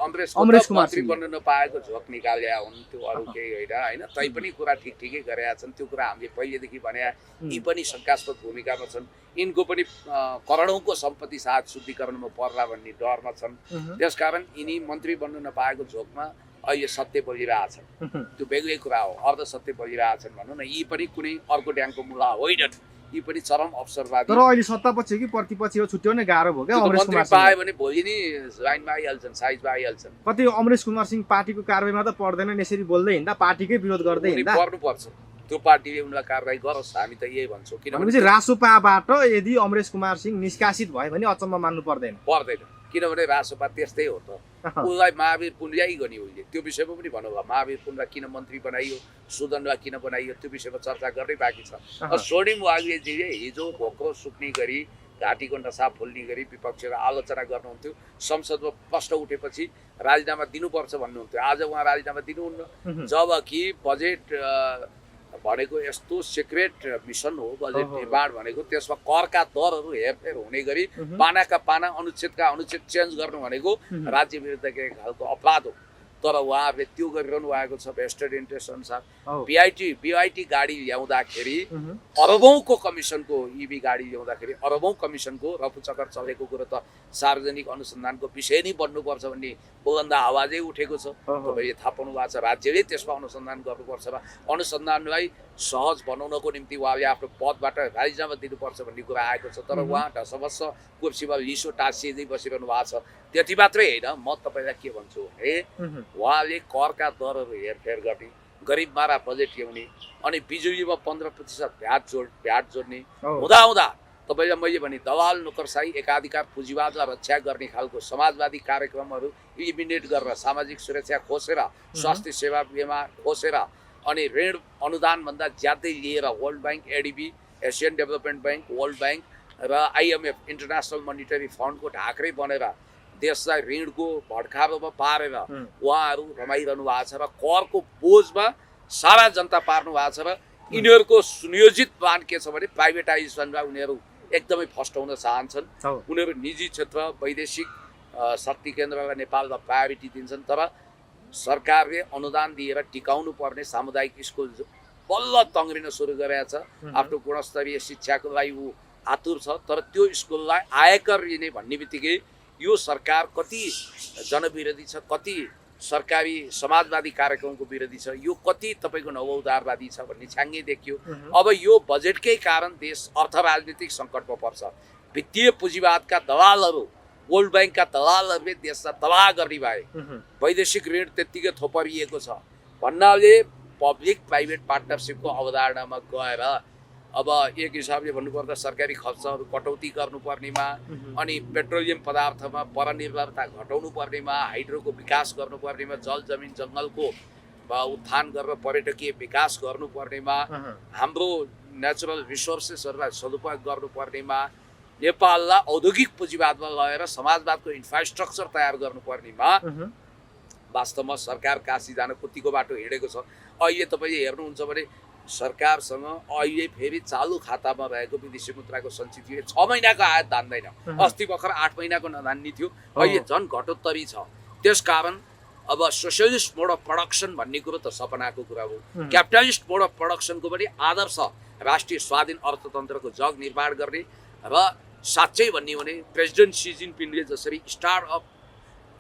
अमरेश कुमार सिंह बन्न नपाएको झोक निकाल्या हुन् त्यो अरु केही होइन तै पनि कुरा ठिकै गरेका छन् त्यो कुरा हामीले पहिलेदेखि भने यी पनि शंकास्पद भूमिकामा छन् यिनको पनि करोडौंको सम्पत्ति साथ शुद्धिकरणमा पर्ला भन्ने डरमा छन् त्यसकारण यिनी मन्त्री बन्न नपाएको झोकमा अहिले सत्य बोलिरहेछन् त्यो बेग्लै कुरा हो अर्ध सत्य बोलिरहेछन् भनौँ न यी पनि कुनै अर्को ड्याङको मुला होइनन् यी पनि चरम अवसरवादी तर अहिले सत्तापछि कि प्रतिपक्ष हो छुट्याउनै गाह्रो भयो क्या अमरेश कुमार सिंह पाए भने भोलि नि लाइनमा आइहाल्छन् साइजमा आइहाल्छन् कति अमरेश कुमार सिंह पार्टीको कारबाहीमा त पर्दैन यसरी बोल्दै हिँड्दा पार्टीकै विरोध गर्दै हिँड्दा पर्नुपर्छ त्यो पार्टीले उनलाई कारबाही गरोस् हामी त यही भन्छौँ किनभने रासोपाबाट यदि अमरेश कुमार सिंह निष्कासित भयो भने अचम्म मान्नु पर्दैन किनभने रासोपा त्यस्तै हो त उसलाई महावीर पुण्यलाई गनी उहिले त्यो विषयमा पनि भन्नु भयो महावीर पुण्यलाई किन मन्त्री बनाइयो सुदनलाई किन बनाइयो त्यो विषयमा चर्चा गर्दै बाँकी छ सोनिम वाग्लेजीले हिजो भोको सुक्ने गरी घाँटीको नसा फुल्ने गरी विपक्षको आलोचना गर्नुहुन्थ्यो संसदमा प्रश्न उठेपछि राजीनामा दिनुपर्छ भन्नुहुन्थ्यो आज उहाँ राजीनामा दिनुहुन्न जबकि बजेट भनेको यस्तो सिक्रेट मिसन हो बजेट ओहो। निर्माण भनेको। त्यसमा करका दरहरू हेरफेर हुने गरी पानाका पाना अनुच्छेदका अनुच्छेद चेन्ज गर्नु भनेको राज्य विरुद्धको एक खालको अपराध हो। तर उहाँहरूले त्यो गरिरहनु भएको छ भेस्टेड इन्ट्रेस्ट अनुसार। बिआइटी गाडी ल्याउँदाखेरि अरबौँको कमिसनको इभी गाडी ल्याउँदाखेरि अरबौँ कमिसनको रफुचक्कर चलेको कुरो त सार्वजनिक अनुसन्धानको विषय नै बन्नुपर्छ भन्ने बुलन्द आवाजै उठेको छ। तपाईँले थाहा पाउनु भएको छ राज्यले त्यसमा अनुसन्धान गर्नुपर्छ र अनुसन्धानलाई सहज बनाउनको निम्ति उहाँले आफ्नो पदबाट राजीनामा दिनुपर्छ भन्ने कुरा आएको छ। तर उहाँ ढसबस्स कुर्सीमा लिसो टाँसिँदै बसिरहनु भएको छ। त्यति मात्रै होइन, म तपाईँलाई के भन्छु भने उहाँले करका दरहरू हेरफेर गर्ने, गरिब मारा बजेट ल्याउने, अनि बिजुलीमा 15% भ्याट जोड्ने हुँदा तपाईँलाई मैले भने दलाल नोकरसाही एकाधिकार पुँजीवादलाई रक्षा गर्ने खालको समाजवादी कार्यक्रमहरू इलिमिनेट गरेर सामाजिक सुरक्षा खोसेर, स्वास्थ्य सेवा बिमा खोसेर, अनि ऋण अनुदानभन्दा ज्यादै लिएर world bank, ADB, Asian development bank, world bank र आइएमएफ इन्टरनेसनल मोनिटरी फन्डको ढाक्रै बनेर देशलाई ऋणको भड्कारोमा पारेर उहाँहरू रमाइरहनु भएको छ र करको बोझमा सारा जनता पार्नु भएको छ। र यिनीहरूको सुनियोजित प्लान के छ भने प्राइभेटाइजेसनमा उनीहरू एकदमै फस्टाउन चाहन्छन्। उनीहरू निजी क्षेत्र, वैदेशिक शक्ति केन्द्रलाई नेपालमा प्रायोरिटी दिन्छन्। तर सरकारले अनुदान दिएर टिकाउनु पर्ने सामुदायिक स्कुल बल्ल तङ्ग्रिन सुरु गरेको छ। आफ्नो गुणस्तरीय शिक्षाको लागि ऊ आतुर छ। तर त्यो स्कुललाई आयकर लिने भन्ने बित्तिकै यो सरकार कति जनविरोधी छ, कति सरकारी समाजवादी कार्यक्रमको विरोधी छ, यो कति तपाईँको नवउदारवादी छ भन्ने छ्याङ्गै देखियो। अब यो बजेटकै कारण देश अर्थ राजनीतिक सङ्कटमा पर्छ। वित्तीय पुँजीवादका दलालहरू, वर्ल्ड ब्याङ्कका दलालहरूले देशलाई तबाह गर्ने भए। वैदेशिक ऋण त्यत्तिकै थोपरिएको छ भन्नाले पब्लिक प्राइभेट पार्टनरसिपको अवधारणामा गएर अब एक हिसाबले भन्नुपर्दा सरकारी खर्चहरू कटौती गर्नुपर्नेमा, अनि पेट्रोलियम पदार्थमा परनिर्भरता घटाउनु पर्नेमा, हाइड्रोको विकास गर्नुपर्नेमा, जल जमिन जङ्गलको उत्थान गरेर पर्यटकीय विकास गर्नुपर्नेमा, हाम्रो नेचुरल रिसोर्सेसहरूलाई सदुपयोग गर्नुपर्नेमा, नेपाललाई औद्योगिक पुँजीवादमा लगेर समाजवादको इन्फ्रास्ट्रक्चर तयार गर्नुपर्नेमा वास्तवमा सरकार काशी जान कतिको बाटो हिँडेको छ। अहिले तपाईँले हेर्नुहुन्छ भने सरकारसँग अहिले फेरि चालु खातामा रहेको विदेशी मुद्राको सञ्चितले 6 महिनाको आयात धान्दैन। अस्ति भर्खर 8 महिनाको नधान्ने थियो, अहिले झन् घटोत्तरी छ। त्यसकारण अब सोसियलिस्ट मोड अफ प्रडक्सन भन्ने कुरो त सपनाको कुरा हो। क्यापिटलिस्ट मोड अफ प्रडक्सनको पनि आदर्श राष्ट्रिय स्वाधीन अर्थतन्त्रको जग निर्माण गर्ने र साँच्चै भन्ने भने प्रेसिडेन्ट सी जिनपिङले जसरी स्टार्ट अप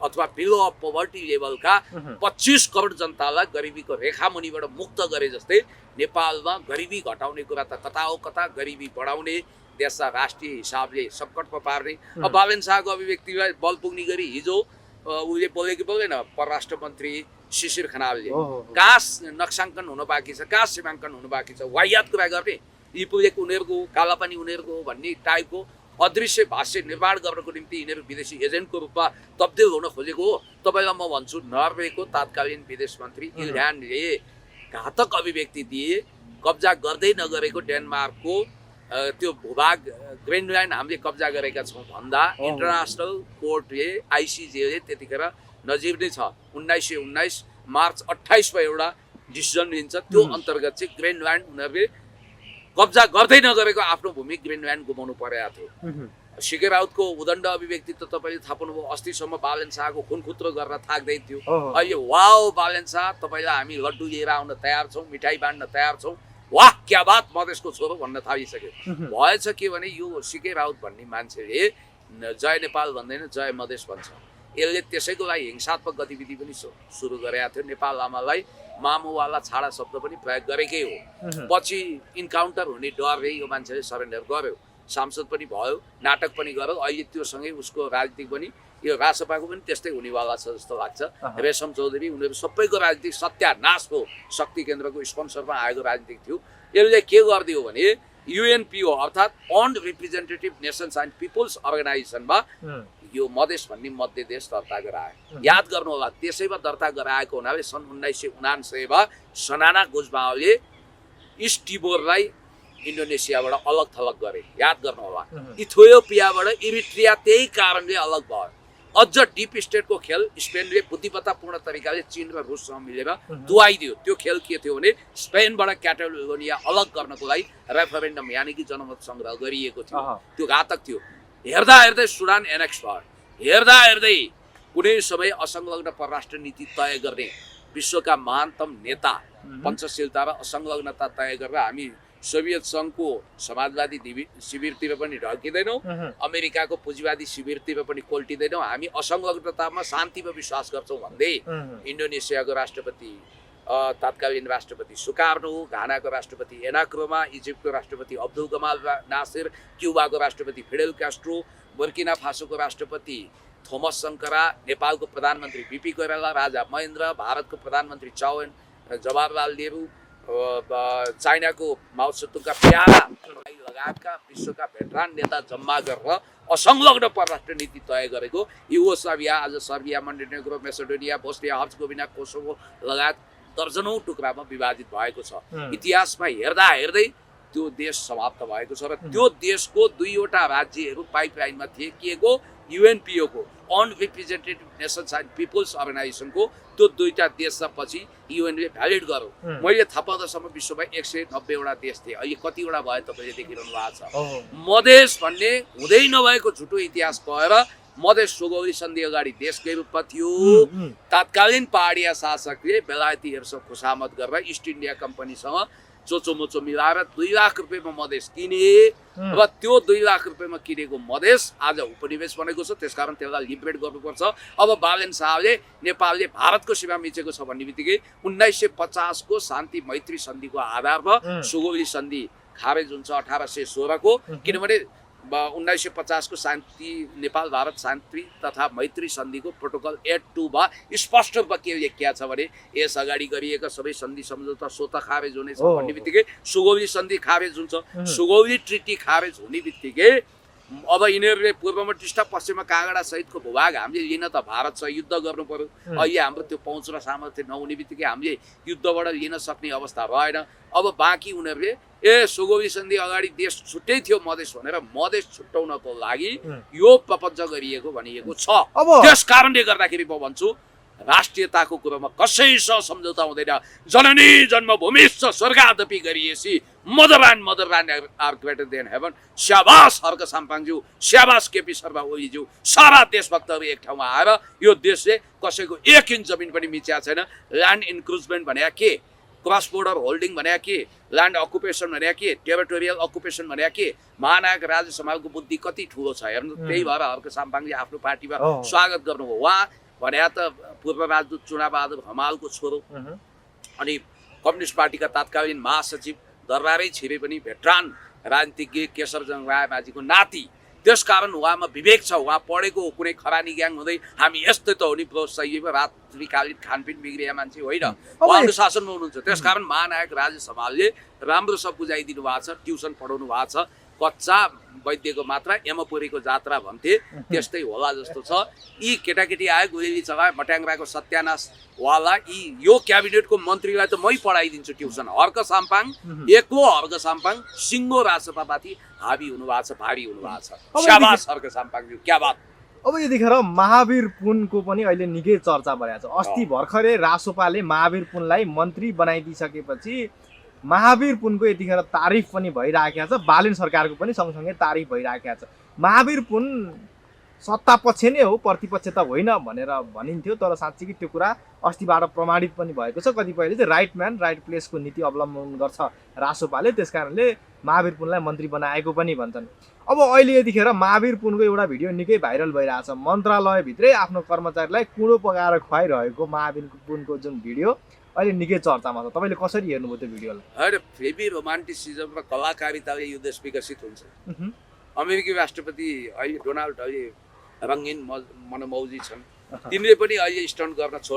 अथवा बिलो अफ पोभर्टी लेभलका 25 करोड जनतालाई गरिबीको रेखामुनिबाट मुक्त गरे जस्तै नेपालमा गरिबी घटाउने कुरा त कता हो कता, गरिबी बढाउने, देशलाई राष्ट्रिय हिसाबले सङ्कटमा पार्ने। अब बालेन शाहको अभिव्यक्तिलाई बल पुग्ने गरी हिजो उसले बोले कि बोलेन परराष्ट्र मन्त्री शिशिर खनालले कहाँ नक्साङ्कन हुन बाँकी छ, कहाँ सीमाङ्कन हुन बाँकी छ, वाहियात कुरा गर्ने, यी पुगेको उनीहरूको, कालापानी उनीहरूको भन्ने टाइपको अदृश्य भाष्य निर्माण गर्नको निम्ति यिनीहरू विदेशी एजेन्टको रूपमा तब्दिल हुन खोजेको हो। तपाईँलाई म भन्छु, नर्वेको तत्कालीन विदेश मन्त्री इलह्यान्डले घातक अभिव्यक्ति दिए। कब्जा गर्दै नगरेको डेनमार्कको त्यो भूभाग ग्रिनल्यान्ड हामीले कब्जा गरेका छौँ भन्दा इन्टरनेसनल कोर्टले, आइसिजेले त्यतिखेर नजिब नै छ 1919 मार्च 28मा एउटा डिसिजन लिन्छ। त्यो अन्तर्गत चाहिँ ग्रिनल्यान्ड उनीहरूले कब्जा गर्दै नगरेको आफ्नो भूमि ग्रिनल्यान्ड गुमाउनु परेको थियो। सिके राउतको उदण्ड अभिव्यक्ति त तपाईँले थाहा पाउनुभयो। अस्तिसम्म बालेन शाहको खुनखुत्रो गर्न थाक्दै थियो, अहिले वाओ बालेन शाह तपाईँलाई हामी लड्डु लिएर आउन तयार छौँ, मिठाई बाँड्न तयार छौँ, वाह क्या बात मधेसको छोरो भन्न थालिसक्यो। भएछ के भने यो सिके राउत भन्ने मान्छेले जय नेपाल भन्दैन, जय मधेस भन्छ। यसले त्यसैको लागि हिंसात्मक गतिविधि पनि सुरु गरेका थियो। नेपाल आमालाई मामुवाला छाडा शब्द पनि प्रयोग गरेकै हो। पछि इन्काउन्टर हुने डरले यो मान्छेले सरेन्डर गर्यो, सांसद पनि भयो, नाटक पनि गर्यो। अहिले त्योसँगै उसको राजनीतिक पनि, यो रासपाको पनि त्यस्तै हुनेवाला छ जस्तो लाग्छ। रेशम चौधरी उनीहरू सबैको राजनीतिक सत्यानाशको शक्ति केन्द्रको स्पोन्सरमा आएको राजनीतिक थियो। यसले के गरिदियो भने युएनपिओ अर्थात् unrepresented nations and peoples अर्गनाइजेसनमा यो मधेस भन्ने मध्य देश दर्ता गरायो। याद गर्नु होला, त्यसैमा दर्ता गराएको हुनाले सन् 1999मा सनाना गुजबाओले इस्ट टिमोरलाई इन्डोनेसियाबाट अलग थलग गरे। याद गर्नु होला, इथियोपियाबाट इरिट्रिया त्यही कारणले अलग भयो। अझ डिप स्टेटको खेल स्पेनले बुद्धिमत्तापूर्ण तरिकाले चीन र रुससँग मिलेर दुवाइदियो। त्यो खेल के थियो भने स्पेनबाट क्याटालोनिया अलग गर्नको लागि रेफरेन्डम यानि कि जनमत सङ्ग्रह गरिएको थियो। त्यो घातक थियो। हेर्दा हेर्दै सुडान एनेक्स भयो। हेर्दा हेर्दै कुनै समय असंलग्न परराष्ट्र नीति तय गर्ने विश्वका महानतम नेता पञ्चशीलता र असंलग्नता तय गरेर हामी सोभियत सङ्घको समाजवादी शिविरतिर पनि ढल्किँदैनौँ, अमेरिकाको पुँजीवादी शिविरतिर पनि कोल्टिँदैनौँ, हामी असंलग्नतामा शान्तिमा विश्वास गर्छौँ भन्दै इन्डोनेसियाको राष्ट्रपति तत्कालीन राष्ट्रपति सुकार्नो, घानाको राष्ट्रपति एनाक्रोमा, इजिप्टको राष्ट्रपति अब्दुल कमाल नासिर, क्युबाको राष्ट्रपति फिडेल क्यास्ट्रो, बुर्किना फासोको राष्ट्रपति थोमस सङ्करा, नेपालको प्रधानमन्त्री बिपी कोइराला, राजा महेन्द्र, भारतको प्रधानमन्त्री चाउन जवाहरलाल नेहरू, चाइनाको माओ त्से-तुङका प्यारा लगायतका विश्वका भेटरान नेता जम्मा गरेर असंलग्न परराष्ट्र नीति तय गरेको युगोस्लाभिया, आज सर्बिया, मन्टेनेग्रो, मेसेडोनिया, बोस्निया हर्जगोभिना, कोसोभो लगायत दर्जनौं टुक्रामा विभाजित भएको छ। इतिहासमा हेर्दा हेर्दै त्यो देश समाप्त भएको छ र त्यो देशको 2वटा राज्यहरू पाइपलाइनमा थिए के को UNPO को अनरिप्रेजेन्टेटिभ नेसन्स एन्ड पिपल्स अर्गनाइजेसनको त्यो 2टा देशपछि युएनले भ्यालिड गर्यो। मैले थाहा पाउँदासम्म विश्वमा 190वटा देश थिए। अहिले कतिवटा भयो तपाईँले देखिरहनु भएको छ। मधेस भन्ने हुँदै नभएको झुटो इतिहास भएर मधेस सोगौली सन्धि अगाडि देशकै रूपमा थियो। तत्कालीन पहाडिया शासकले बेलायतीहरूसँग खुसामत गरेर इस्ट इन्डिया कम्पनीसँग चोचोमोचो मिलाएर 2 लाख रुपियाँमा मधेस किने र त्यो 2 लाख रुपियाँमा किनेको मधेस आज उपनिवेश बनेको छ। त्यसकारण त्यसलाई लिबरेट गर्नुपर्छ। अब बालेन शाहले नेपालले भारतको सीमा मिचेको छ भन्ने बित्तिकै 1950 को शान्ति मैत्री सन्धिको आधारमा सुगौली सन्धि खारेज हुन्छ 1816 को, किनभने 1950 को शान्ति नेपाल भारत शान्ति तथा मैत्री सन्धिको प्रोटोकल 8(2) मा स्पष्ट रूपमा के लेखिएको छ भने यस अगाडि गरिएका सबै सन्धि सम्झौता स्वत खारेज हुनेछ भन्ने बित्तिकै सुगौली सन्धि खारेज हुन्छ। सुगौली ट्रिटी खारेज हुने बित्तिकै अब यिनीहरूले पूर्वमा टिस्टा पश्चिममा कागडा सहितको भूभाग हामीले लिन त भारतसँग युद्ध गर्नु पर्यो। अहिले हाम्रो त्यो पहुँच र सामर्थ्य नहुने बित्तिकै हामीले युद्धबाट लिन सक्ने अवस्था रहेन। अब बाँकी उनीहरूले सुगौली सन्धि अगाडि देश छुट्टै थियो मधेस भनेर मधेस छुट्याउनको लागि यो प्रपञ्च गरिएको भनिएको छ। त्यस कारणले गर्दाखेरि म भन्छु राष्ट्रियताको कुरामा कसैसँग सम्झौता हुँदैन। जननी जन्मभूमिश्च स्वर्गादपि गरिएसी motherland are greater than heaven. स्याबास हर्क साम्पाङज्यू, स्याबास केपी शर्मा ओलीज्यू, सारा देशभक्तहरू एक ठाउँमा आएर यो देशले कसैको 1 इन्च जमिन पनि मिच्या छैन। ल्यान्ड इन्क्रुजमेन्ट भने के, क्रस बोर्डर होल्डिङ भने के, ल्यान्ड अकुपेसन भने के, टेरिटोरियल अकुपेसन भने के, महानायक राजा समालको बुद्धि कति ठुलो छ हेर्नु। त्यही भएर हर्क साम्पाङले आफ्नो पार्टीमा स्वागत गर्नुभयो। उहाँ भने त पूर्व राजदूत चुनाबहादुर हमालको छोरो अनि कम्युनिस्ट पार्टीका तत्कालीन महासचिव दरबारै छिरे पनि भेटरान राजनीतिज्ञ केशरजङ रायमाझीको नाति। त्यसकारण उहाँमा विवेक छ। उहाँ पढेको कुनै खरानी ग्याङ हुँदै हामी यस्तै त हो नि प्रोत्साहित रात्रिकालीन खानपिन बिग्रिया मान्छे होइन, उहाँ अनुशासनमा हुनुहुन्छ। त्यसकारण महानायक राजा समालले राम्रोसँग बुझाइदिनु भएको छ, ट्युसन पढाउनु भएको छ। कच्चा वैद्यको मात्रा यमपुरीको जात्रा भन्थे त्यस्तै होला जस्तो छ। यी केटाकेटी आए गोली चलाए मट्याङ्ग्राको सत्यानाशवाला यो क्याबिनेटको मन्त्रीलाई त मै पढाइदिन्छु ट्युसन। हर्क साम्पाङ एक्लो हर्क साम्पाङ सिङ्गो राष्ट्रतामाथि हाबी हुनुभएको छ, भारी हुनुभएको छ। स्याबास हर्क साम्पाङज्यू, क्या बात। अब यतिखेर महावीर पुनको पनि अहिले निकै चर्चा भइरहेको छ। अस्ति भर्खरै रासोपाले महावीर पुनलाई मन्त्री बनाइदिइसकेपछि महावीर पुनको यतिखेर तारिफ पनि भइराखेको छ। बालेन सरकारको पनि सँगसँगै तारिफ भइराखेको छ। महावीर पुन सत्तापक्ष नै हो, प्रतिपक्ष त होइन भनेर भनिन्थ्यो। तर साँच्चै त्यो कुरा अस्तिबाट प्रमाणित पनि भएको छ। कतिपयले चाहिँ राइट म्यान राइट प्लेसको नीति अवलम्बन गर्छ रासोपाले, त्यसकारणले महावीर पुनलाई मन्त्री बनाएको पनि भन्छन्। अब अहिले यतिखेर महावीर पुनको एउटा भिडियो निकै भाइरल भइरहेछ। मन्त्रालयभित्रै आफ्नो कर्मचारीलाई कुँडो पकाएर खुवाइरहेको महावीर पुनको जुन भिडियो अहिले निकै चर्चामा छ। तपाईँले कसरी हेर्नुभयो त्यो भिडियोलाई? होइन, फेरि रोमान्टिसिजम र कलाकारिताले यो देश विकसित हुन्छ। अमेरिकी राष्ट्रपति अहिले डोनाल्ड अहिले रङ्गीन मनमौजी छन्। तिनले पनि अहिले स्टन्ट गर्न छोड